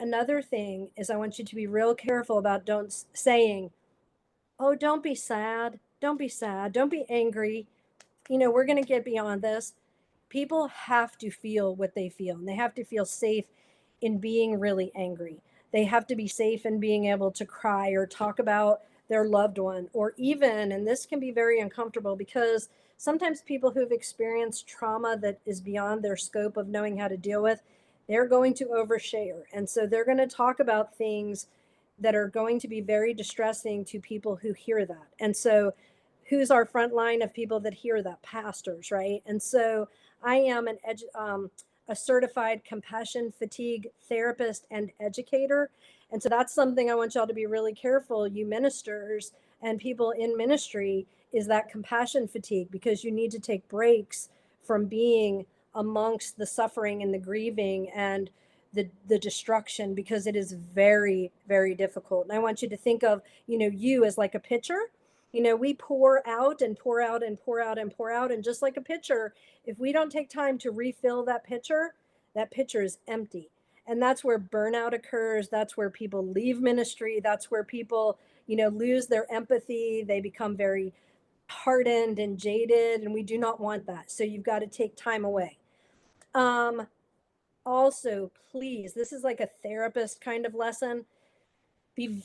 Speaker 3: Another thing is I want you to be real careful about don't saying, oh, don't be sad. Don't be sad. Don't be angry. We're going to get beyond this. People have to feel what they feel, and they have to feel safe in being really angry. They have to be safe in being able to cry or talk about their loved one, or even, and this can be very uncomfortable because sometimes people who've experienced trauma that is beyond their scope of knowing how to deal with, they're going to overshare. And so they're going to talk about things that are going to be very distressing to people who hear that. And so who's our front line of people that hear that? Pastors, right? And so I am a a certified compassion fatigue therapist and educator. And so that's something I want y'all to be really careful, you ministers and people in ministry, is that compassion fatigue, because you need to take breaks from being amongst the suffering and the grieving and the destruction, because it is very, very difficult. And I want you to think of, you as like a pitcher. We pour out and pour out and pour out and pour out. And just like a pitcher, if we don't take time to refill that pitcher is empty. And that's where burnout occurs. That's where people leave ministry. That's where people, lose their empathy. They become very hardened and jaded, and we do not want that. So you've got to take time away. Also, please, this is like a therapist kind of lesson. Be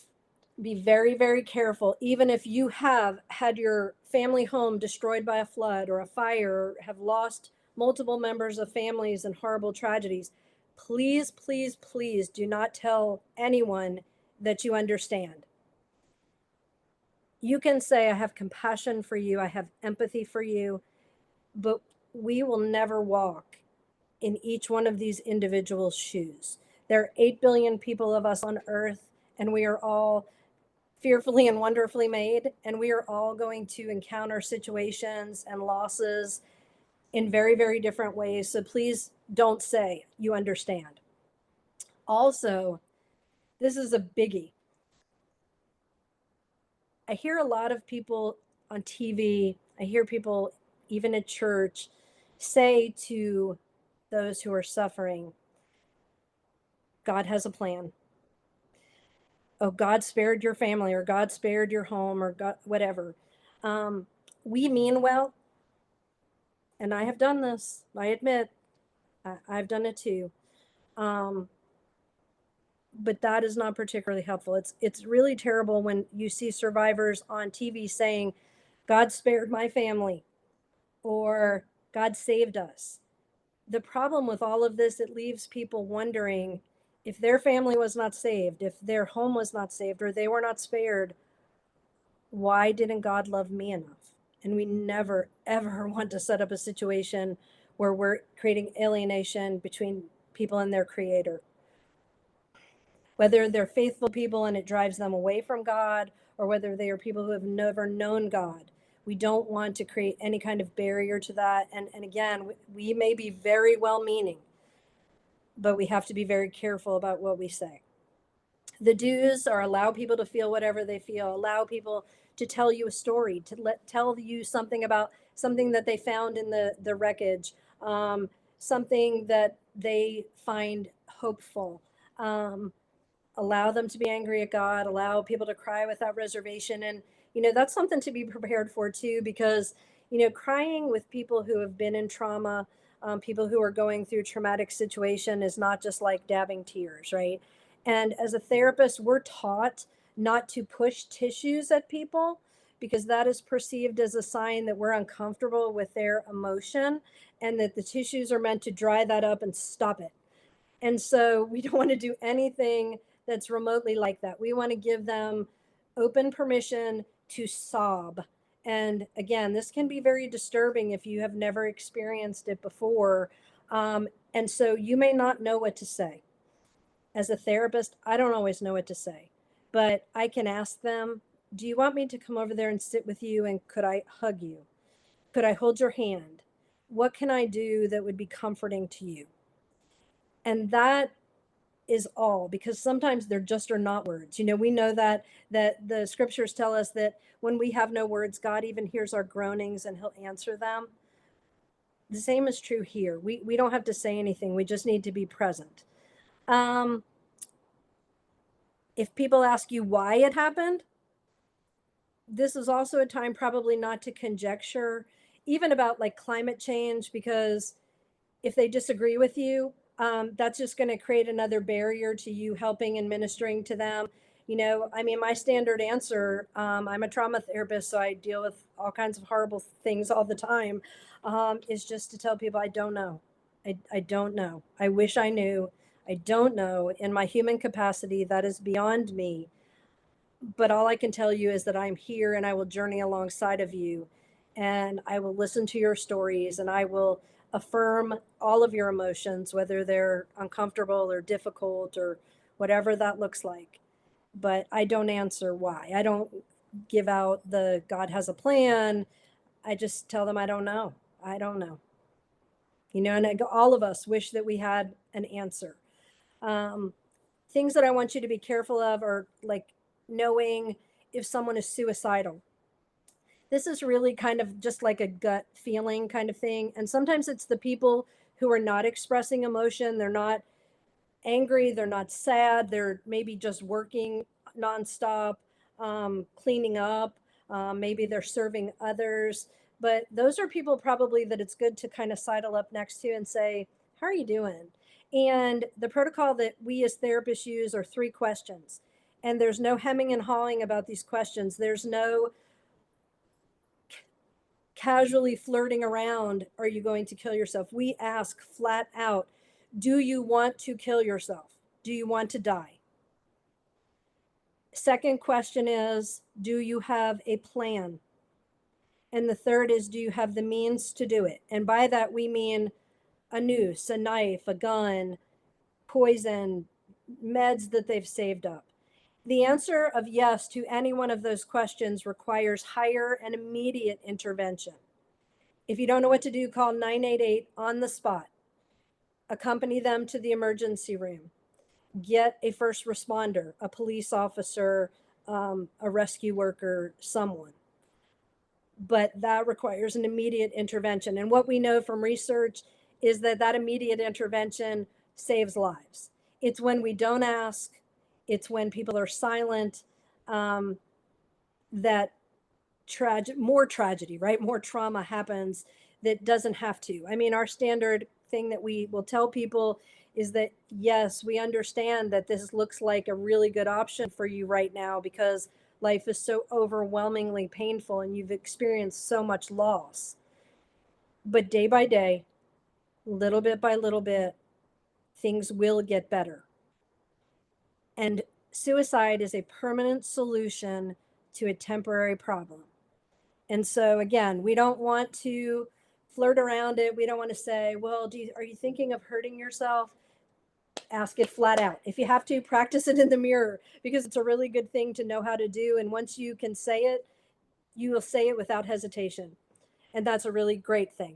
Speaker 3: very, very careful. Even if you have had your family home destroyed by a flood or a fire, or have lost multiple members of families in horrible tragedies, please, please, please do not tell anyone that you understand. You can say, I have compassion for you, I have empathy for you, but we will never walk in each one of these individuals' shoes. There are 8 billion people of us on earth, and we are all fearfully and wonderfully made, and we are all going to encounter situations and losses in very, very different ways. So please don't say you understand. Also, this is a biggie. I hear a lot of people on TV, I hear people even at church say to those who are suffering, God has a plan. Oh, God spared your family, or God spared your home, or God, whatever. We mean well. And I have done this. I admit, I've done it too. But that is not particularly helpful. It's really terrible when you see survivors on TV saying, God spared my family, or God saved us. The problem with all of this, it leaves people wondering, if their family was not saved, if their home was not saved, or they were not spared, why didn't God love me enough? And we never, ever want to set up a situation where we're creating alienation between people and their creator. Whether they're faithful people and it drives them away from God, or whether they are people who have never known God, we don't want to create any kind of barrier to that. And again, we may be very well-meaning, but we have to be very careful about what we say. The do's are allow people to feel whatever they feel, allow people to tell you a story, to tell you something about something that they found in the wreckage, something that they find hopeful. Allow them to be angry at God, allow people to cry without reservation. And, that's something to be prepared for too, because, crying with people who have been in trauma, people who are going through traumatic situation, is not just like dabbing tears, right? And as a therapist, we're taught not to push tissues at people, because that is perceived as a sign that we're uncomfortable with their emotion, and that the tissues are meant to dry that up and stop it. And so we don't want to do anything that's remotely like that. We want to give them open permission to sob. And again, this can be very disturbing if you have never experienced it before. And so you may not know what to say. As a therapist, I don't always know what to say, but I can ask them, do you want me to come over there and sit with you? And could I hug you? Could I hold your hand? What can I do that would be comforting to you? And that is all, because sometimes there just are not words. We know that the scriptures tell us that when we have no words, God even hears our groanings and he'll answer them. The same is true here. We don't have to say anything. We just need to be present. If people ask you why it happened, this is also a time probably not to conjecture, even about like climate change, because if they disagree with you, that's just going to create another barrier to you helping and ministering to them. My standard answer, I'm a trauma therapist, so I deal with all kinds of horrible things all the time, is just to tell people, I don't know. I don't know. I wish I knew. I don't know. In my human capacity, that is beyond me. But all I can tell you is that I'm here, and I will journey alongside of you, and I will listen to your stories, and I will affirm all of your emotions, whether they're uncomfortable or difficult or whatever that looks like. But I don't answer why. I don't give out the God has a plan. I just tell them I don't know. I don't know. And all of us wish that we had an answer. Um, things that I want you to be careful of are like knowing if someone is suicidal. This is really kind of just like a gut feeling kind of thing. And sometimes it's the people who are not expressing emotion. They're not angry. They're not sad. They're maybe just working nonstop, cleaning up. Maybe they're serving others. But those are people probably that it's good to kind of sidle up next to and say, how are you doing? And the protocol that we as therapists use are 3 questions. And there's no hemming and hawing about these questions. There's no casually flirting around, are you going to kill yourself? We ask flat out, do you want to kill yourself? Do you want to die? Second question is, do you have a plan? And the third is, do you have the means to do it? And by that, we mean a noose, a knife, a gun, poison, meds that they've saved up. The answer of yes to any one of those questions requires higher and immediate intervention. If you don't know what to do, call 988 on the spot. Accompany them to the emergency room. Get a first responder, a police officer, a rescue worker, someone. But that requires an immediate intervention. And what we know from research is that that immediate intervention saves lives. It's when we don't ask, it's when people are silent, that more tragedy, right? More trauma happens that doesn't have to. I mean, our standard thing that we will tell people is that, yes, we understand that this looks like a really good option for you right now because life is so overwhelmingly painful and you've experienced so much loss. But day by day, little bit by little bit, things will get better. And suicide is a permanent solution to a temporary problem. And so again, we don't want to flirt around it. We don't want to say, well, are you thinking of hurting yourself? Ask it flat out. If you have to, practice it in the mirror because it's a really good thing to know how to do. And once you can say it, you will say it without hesitation. And that's a really great thing.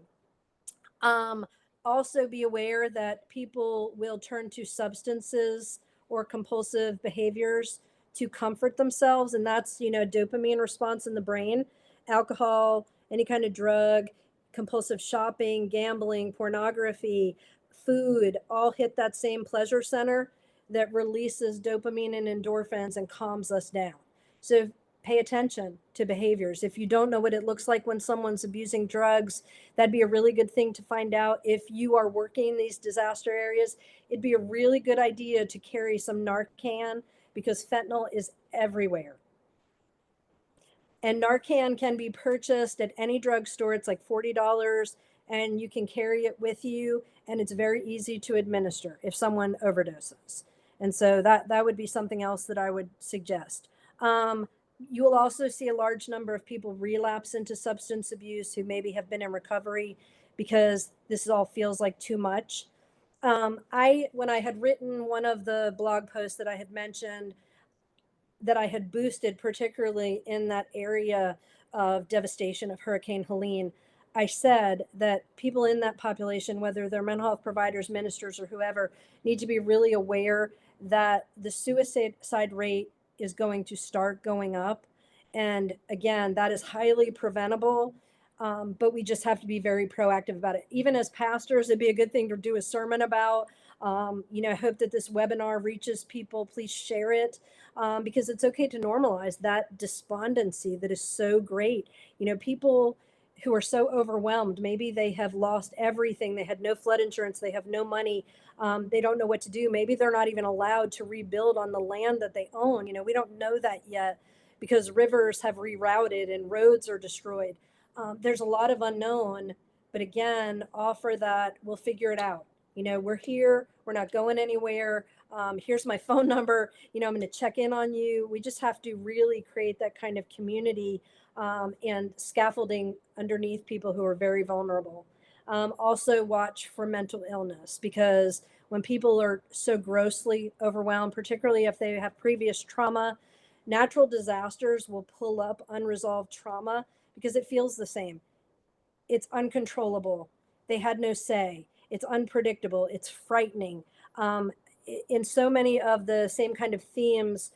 Speaker 3: Also be aware that people will turn to substances or compulsive behaviors to comfort themselves. And that's, dopamine response in the brain, alcohol, any kind of drug, compulsive shopping, gambling, pornography, food, all hit that same pleasure center that releases dopamine and endorphins and calms us down. So pay attention to behaviors. If you don't know what it looks like when someone's abusing drugs, that'd be a really good thing to find out. If you are working these disaster areas, it'd be a really good idea to carry some Narcan because fentanyl is everywhere. And Narcan can be purchased at any drugstore. It's like $40 and you can carry it with you and it's very easy to administer if someone overdoses. And so that would be something else that I would suggest. You will also see a large number of people relapse into substance abuse who maybe have been in recovery because this all feels like too much. When I had written one of the blog posts that I had mentioned that I had boosted, particularly in that area of devastation of Hurricane Helene, I said that people in that population, whether they're mental health providers, ministers, or whoever, need to be really aware that the suicide rate is going to start going up. And again, that is highly preventable, but we just have to be very proactive about it. Even as pastors, it'd be a good thing to do a sermon about. I hope that this webinar reaches people. Please share it because it's okay to normalize that despondency that is so great. People who are so overwhelmed, maybe they have lost everything. They had no flood insurance. They have no money. They don't know what to do. Maybe they're not even allowed to rebuild on the land that they own. We don't know that yet because rivers have rerouted and roads are destroyed. There's a lot of unknown, but again, offer that we'll figure it out. We're here, we're not going anywhere. Here's my phone number. I'm going to check in on you. We just have to really create that kind of community and scaffolding underneath people who are very vulnerable. Also watch for mental illness, because when people are so grossly overwhelmed, particularly if they have previous trauma, natural disasters will pull up unresolved trauma because it feels the same. It's uncontrollable. They had no say. It's unpredictable. It's frightening. Um, in so many of the same kind of themes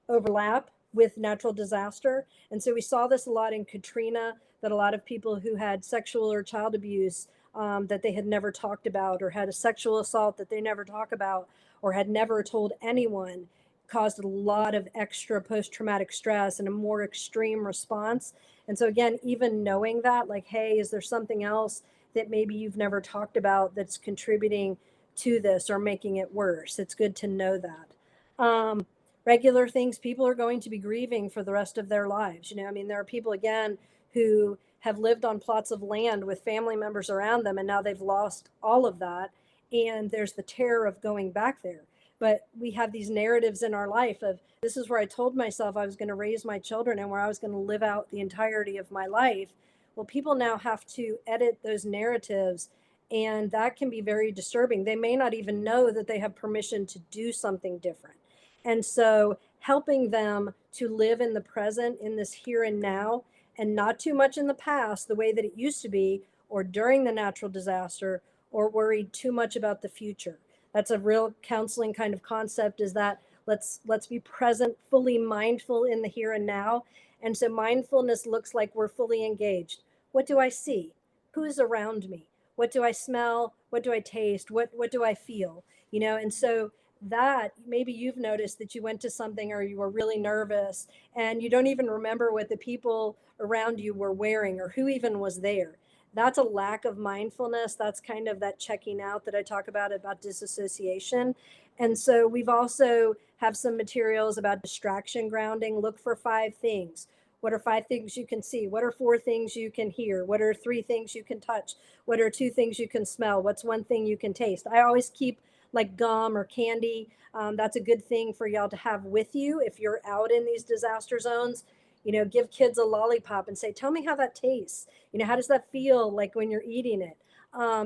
Speaker 3: overlap with natural disaster. And so we saw this a lot in Katrina, that a lot of people who had sexual or child abuse that they had never talked about, or had a sexual assault that they never talk about, or had never told anyone, caused a lot of extra post-traumatic stress and a more extreme response. And so again, even knowing that, like, hey, is there something else that maybe you've never talked about that's contributing to this or making it worse? It's good to know that. Regular things, people are going to be grieving for the rest of their lives. You know, I mean, there are people, again, who have lived on plots of land with family members around them, and now they've lost all of that. And there's the terror of going back there. But we have these narratives in our life of, this is where I told myself I was going to raise my children and where I was going to live out the entirety of my life. Well, people now have to edit those narratives, and that can be very disturbing. They may not even know that they have permission to do something different. And so helping them to live in the present, in this here and now, and not too much in the past, the way that it used to be, or during the natural disaster, or worried too much about the future. That's a real counseling kind of concept, is that let's be present, fully mindful in the here and now. And so mindfulness looks like we're fully engaged. What do I see? Who is around me? What do I smell? What do I taste? What do I feel? You know, and so that, maybe you've noticed that you went to something or you were really nervous and you don't even remember what the people around you were wearing or who even was there. That's a lack of mindfulness. That's kind of that checking out that I talk about disassociation. And so we've also have some materials about distraction grounding. Look for 5 things. What are 5 things you can see? What are 4 things you can hear? What are 3 things you can touch? What are 2 things you can smell? What's 1 thing you can taste? I always keep like gum or candy. That's a good thing for y'all to have with you if you're out in these disaster zones. You know, give kids a lollipop and say, tell me how that tastes. You know, how does that feel like when you're eating it?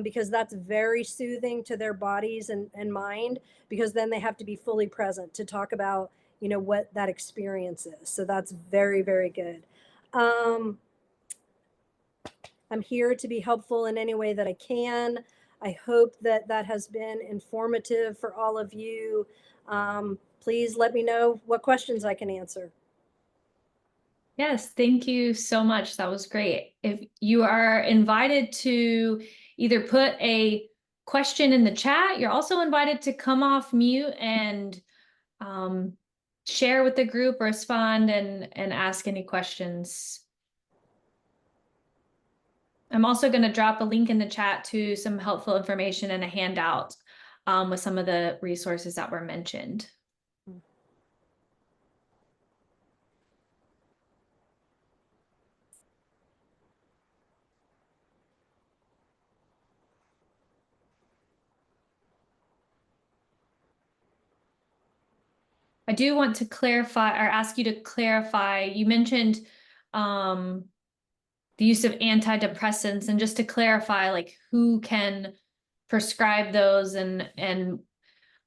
Speaker 3: Because that's very soothing to their bodies and mind, because then they have to be fully present to talk about, you know, what that experience is. So that's very, very good. I'm here to be helpful in any way that I can. I hope that that has been informative for all of you. Please let me know what questions I can answer.
Speaker 2: Yes, thank you so much. That was great. If you are invited to either put a question in the chat, you're also invited to come off mute and share with the group, respond, and ask any questions. I'm also going to drop a link in the chat to some helpful information and a handout with some of the resources that were mentioned. I do want to clarify or ask you to clarify, you mentioned the use of antidepressants, and just to clarify, like, who can prescribe those, and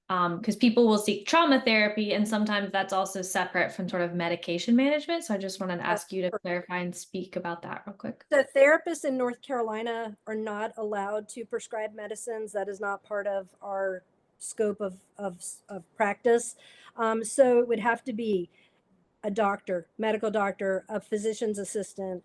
Speaker 2: because people will seek trauma therapy, and sometimes that's also separate from sort of medication management. So I just wanted to ask you to clarify and speak about that real quick.
Speaker 3: The therapists in North Carolina are not allowed to prescribe medicines. That is not part of our scope of practice. So it would have to be a doctor, medical doctor, a physician's assistant,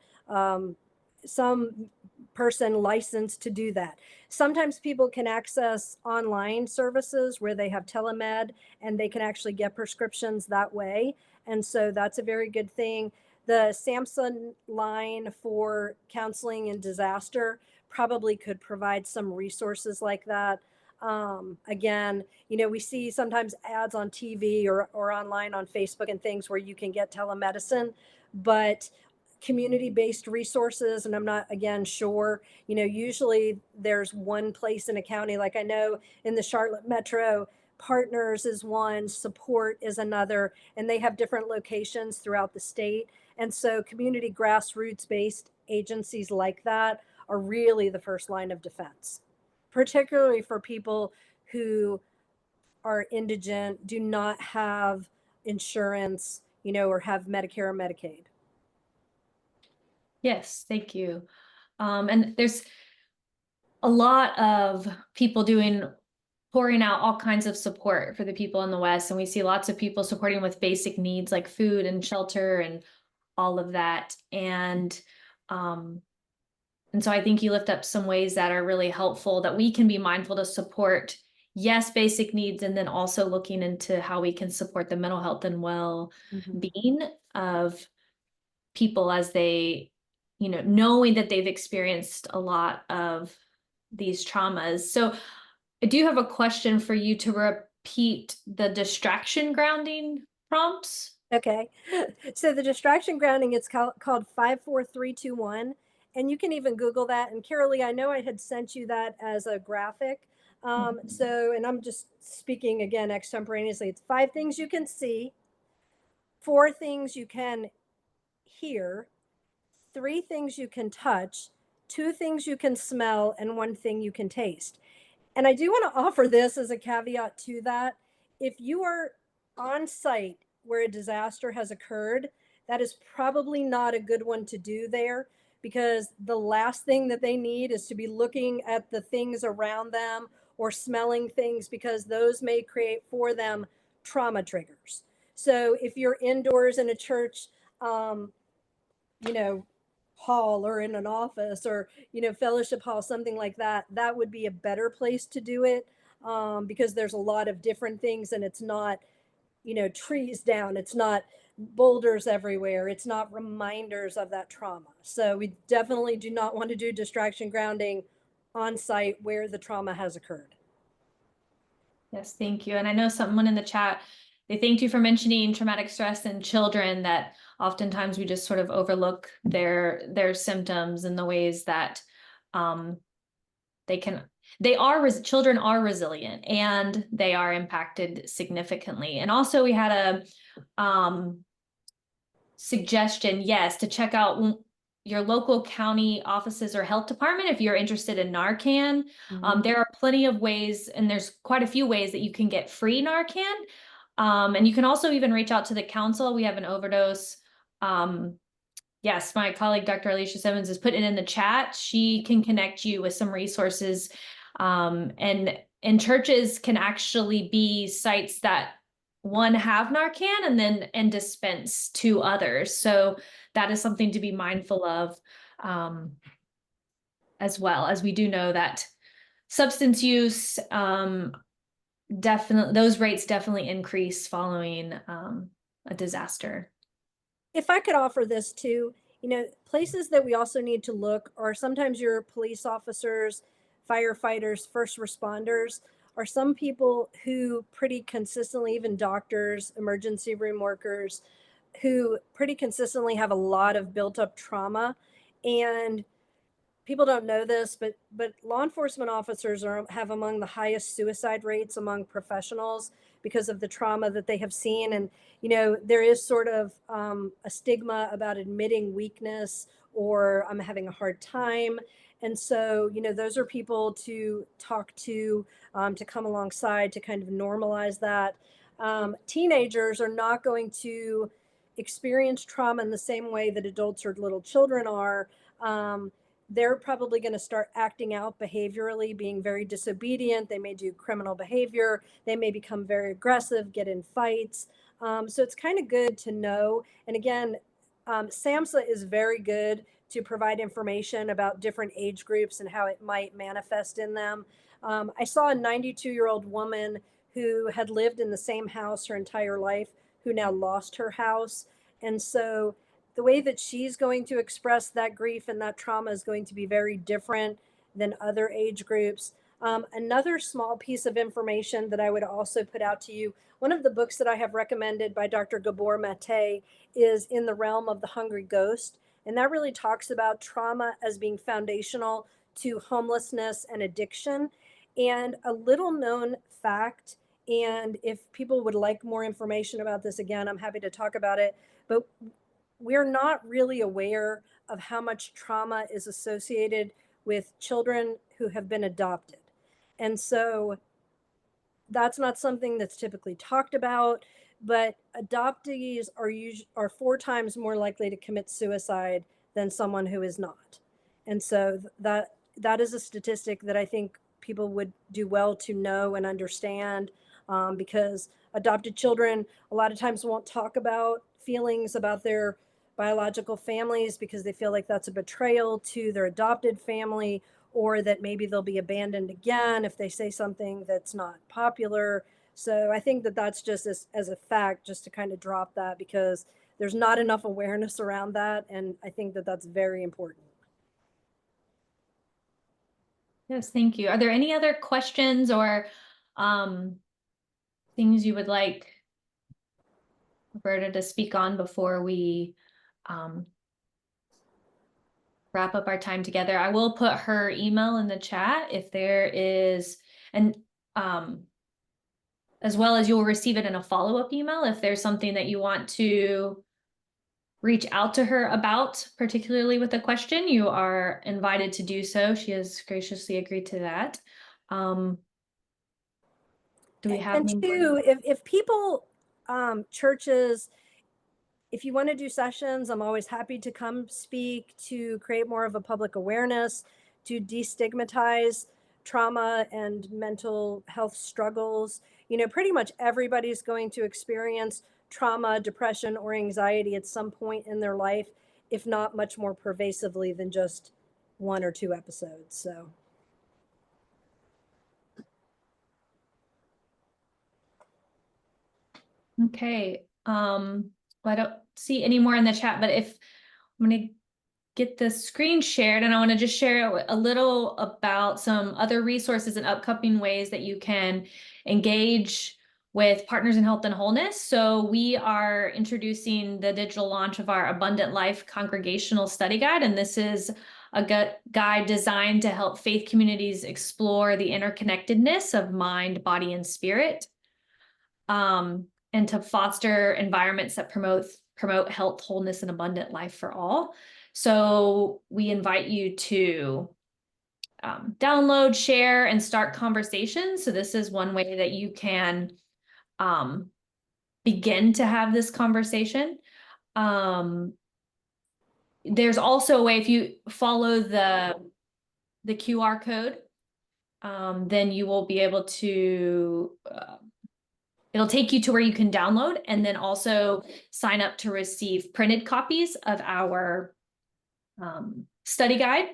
Speaker 3: some person licensed to do that. Sometimes people can access online services where they have telemed and they can actually get prescriptions that way. And so that's a very good thing. The SAMHSA line for counseling and disaster probably could provide some resources like that. Again, you know, we see sometimes ads on TV or online on Facebook and things where you can get telemedicine, but community-based resources, and I'm not, again, sure, you know, usually there's one place in a county. Like I know in the Charlotte Metro, Partners is one, Support is another, and they have different locations throughout the state. And so community grassroots-based agencies like that are really the first line of defense, particularly for people who are indigent, do not have insurance, or have Medicare or Medicaid.
Speaker 2: Yes, thank you. And there's a lot of people pouring out all kinds of support for the people in the West. And we see lots of people supporting with basic needs like food and shelter and all of that. And so I think you lift up some ways that are really helpful that we can be mindful to support, yes, basic needs, and then also looking into how we can support the mental health and well-being of people as they, knowing that they've experienced a lot of these traumas. So I do have a question for you to repeat the distraction grounding prompts.
Speaker 3: Okay. So the distraction grounding, it's called 54321. And you can even Google that. And Carolee, I know I had sent you that as a graphic. And I'm just speaking again extemporaneously. It's 5 things you can see, 4 things you can hear, 3 things you can touch, 2 things you can smell, and 1 thing you can taste. And I do want to offer this as a caveat to that. If you are on site where a disaster has occurred, that is probably not a good one to do there, because the last thing that they need is to be looking at the things around them or smelling things, because those may create for them trauma triggers. So if you're indoors in a church, hall, or in an office, or fellowship hall, something like that, that would be a better place to do it, because there's a lot of different things, and it's not trees down, it's not boulders everywhere, it's not reminders of that trauma. So we definitely do not want to do distraction grounding on site where the trauma has occurred.
Speaker 2: Yes, thank you. And I know someone in the chat, they thanked you for mentioning traumatic stress in children, that oftentimes we just sort of overlook their symptoms and the ways that children are resilient and they are impacted significantly. And also we had a suggestion, yes, to check out your local county offices or health department if you're interested in Narcan. There are plenty of ways, and there's quite a few ways that you can get free Narcan. And you can also even reach out to the council. We have an overdose. Yes, my colleague, Dr. Alicia Simmons, has put it in the chat. She can connect you with some resources. And churches can actually be sites that have Narcan and dispense to others. So that is something to be mindful of, as well, as we do know that substance use, those rates definitely increase following a disaster.
Speaker 3: If I could offer this too, places that we also need to look are sometimes your police officers, firefighters, first responders, are some people who pretty consistently, even doctors, emergency room workers, who pretty consistently have a lot of built up trauma. And people don't know this, but law enforcement officers have among the highest suicide rates among professionals because of the trauma that they have seen. And there is sort of a stigma about admitting weakness, or I'm having a hard time. And so those are people to talk to come alongside to kind of normalize that. Teenagers are not going to experience trauma in the same way that adults or little children are. They're probably going to start acting out behaviorally, being very disobedient. They may do criminal behavior. They may become very aggressive, get in fights. So it's kind of good to know. And again, SAMHSA is very good to provide information about different age groups and how it might manifest in them. I saw a 92-year-old woman who had lived in the same house her entire life, who now lost her house. And so the way that she's going to express that grief and that trauma is going to be very different than other age groups. Another small piece of information that I would also put out to you, one of the books that I have recommended by Dr. Gabor Mate is In the Realm of the Hungry Ghost. And that really talks about trauma as being foundational to homelessness and addiction. And a little known fact, and if people would like more information about this, again, I'm happy to talk about it, but we're not really aware of how much trauma is associated with children who have been adopted. And so that's not something that's typically talked about, but adoptees are 4 times more likely to commit suicide than someone who is not. And so that is a statistic that I think people would do well to know and understand, because adopted children a lot of times won't talk about feelings about their biological families because they feel like that's a betrayal to their adopted family, or that maybe they'll be abandoned again if they say something that's not popular. So I think that that's just as a fact, just to kind of drop that, because there's not enough awareness around that. And I think that that's very important.
Speaker 2: Yes, thank you. Are there any other questions or things you would like Roberta to speak on before we wrap up our time together? I will put her email in the chat if there is, and as well as you'll receive it in a follow-up email if there's something that you want to reach out to her about, particularly with a question, you are invited to do so. She has graciously agreed to that. Do we have
Speaker 3: And
Speaker 2: any
Speaker 3: two, if people, churches, if you want to do sessions, I'm always happy to come speak to create more of a public awareness, to destigmatize trauma and mental health struggles. Pretty much everybody's going to experience trauma, depression, or anxiety at some point in their life, if not much more pervasively than just 1 or 2 episodes. So.
Speaker 2: Okay, well, I don't see any more in the chat, but if I'm gonna get the screen shared, and I want to just share a little about some other resources and upcoming ways that you can engage with Partners in Health and Wholeness. So we are introducing the digital launch of our Abundant Life Congregational Study Guide, and this is a guide designed to help faith communities explore the interconnectedness of mind, body, and spirit. And to foster environments that promote health, wholeness, and abundant life for all. So we invite you to download, share, and start conversations. So this is one way that you can begin to have this conversation. There's also a way, if you follow the QR code, then you will be able to it'll take you to where you can download and then also sign up to receive printed copies of our study guide.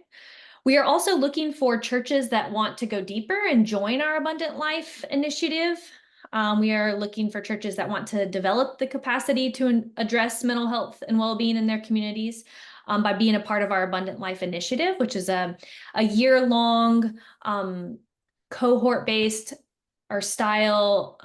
Speaker 2: We are also looking for churches that want to go deeper and join our Abundant Life initiative. We are looking for churches that want to develop the capacity to address mental health and well-being in their communities by being a part of our Abundant Life initiative, which is a year-long cohort-based or style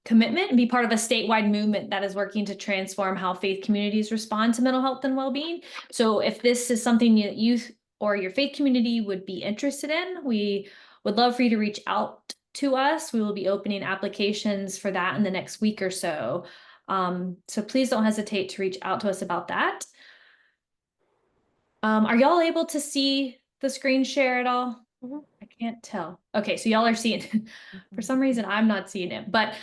Speaker 2: commitment, and be part of a statewide movement that is working to transform how faith communities respond to mental health and well-being. So if this is something that you or your faith community would be interested in, we would love for you to reach out to us. We will be opening applications for that in the next week or so. So please don't hesitate to reach out to us about that. Are y'all able to see the screen share at all?
Speaker 3: Mm-hmm.
Speaker 2: I can't tell. Okay, so y'all are seeing it. For some reason, I'm not seeing it, but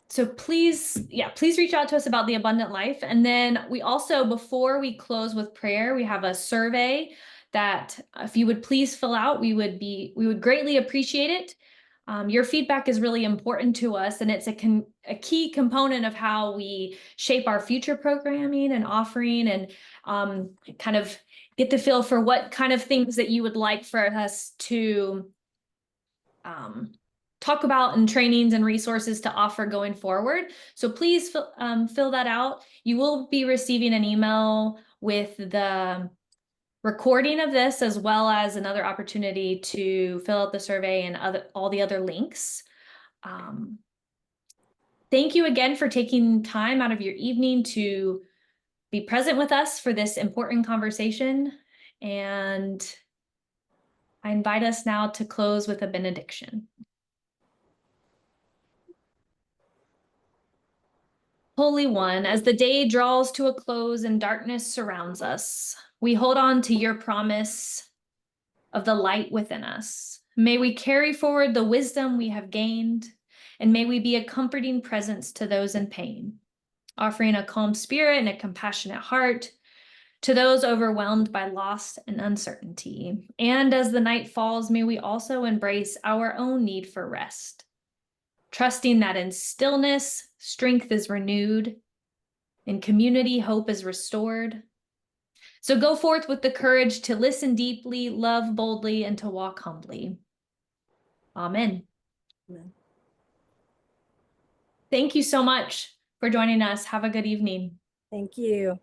Speaker 2: so please reach out to us about the Abundant Life. And then we also, before we close with prayer, we have a survey that if you would please fill out, we would greatly appreciate it. Your feedback is really important to us, and it's a key component of how we shape our future programming and offering, and kind of get the feel for what kind of things that you would like for us to talk about, and trainings and resources to offer going forward. So please fill that out. You will be receiving an email with the recording of this, as well as another opportunity to fill out the survey and all the other links. Thank you again for taking time out of your evening to be present with us for this important conversation. And I invite us now to close with a benediction. Holy One, as the day draws to a close and darkness surrounds us, We hold on to your promise of the light within us. May we carry forward the wisdom we have gained, and may we be a comforting presence to those in pain, offering a calm spirit and a compassionate heart to those overwhelmed by loss and uncertainty. And as the night falls, may we also embrace our own need for rest, trusting that in stillness, strength is renewed, in community, hope is restored. So go forth with the courage to listen deeply, love boldly, and to walk humbly. Amen.
Speaker 3: Amen.
Speaker 2: Thank you so much for joining us. Have a good evening.
Speaker 3: Thank you.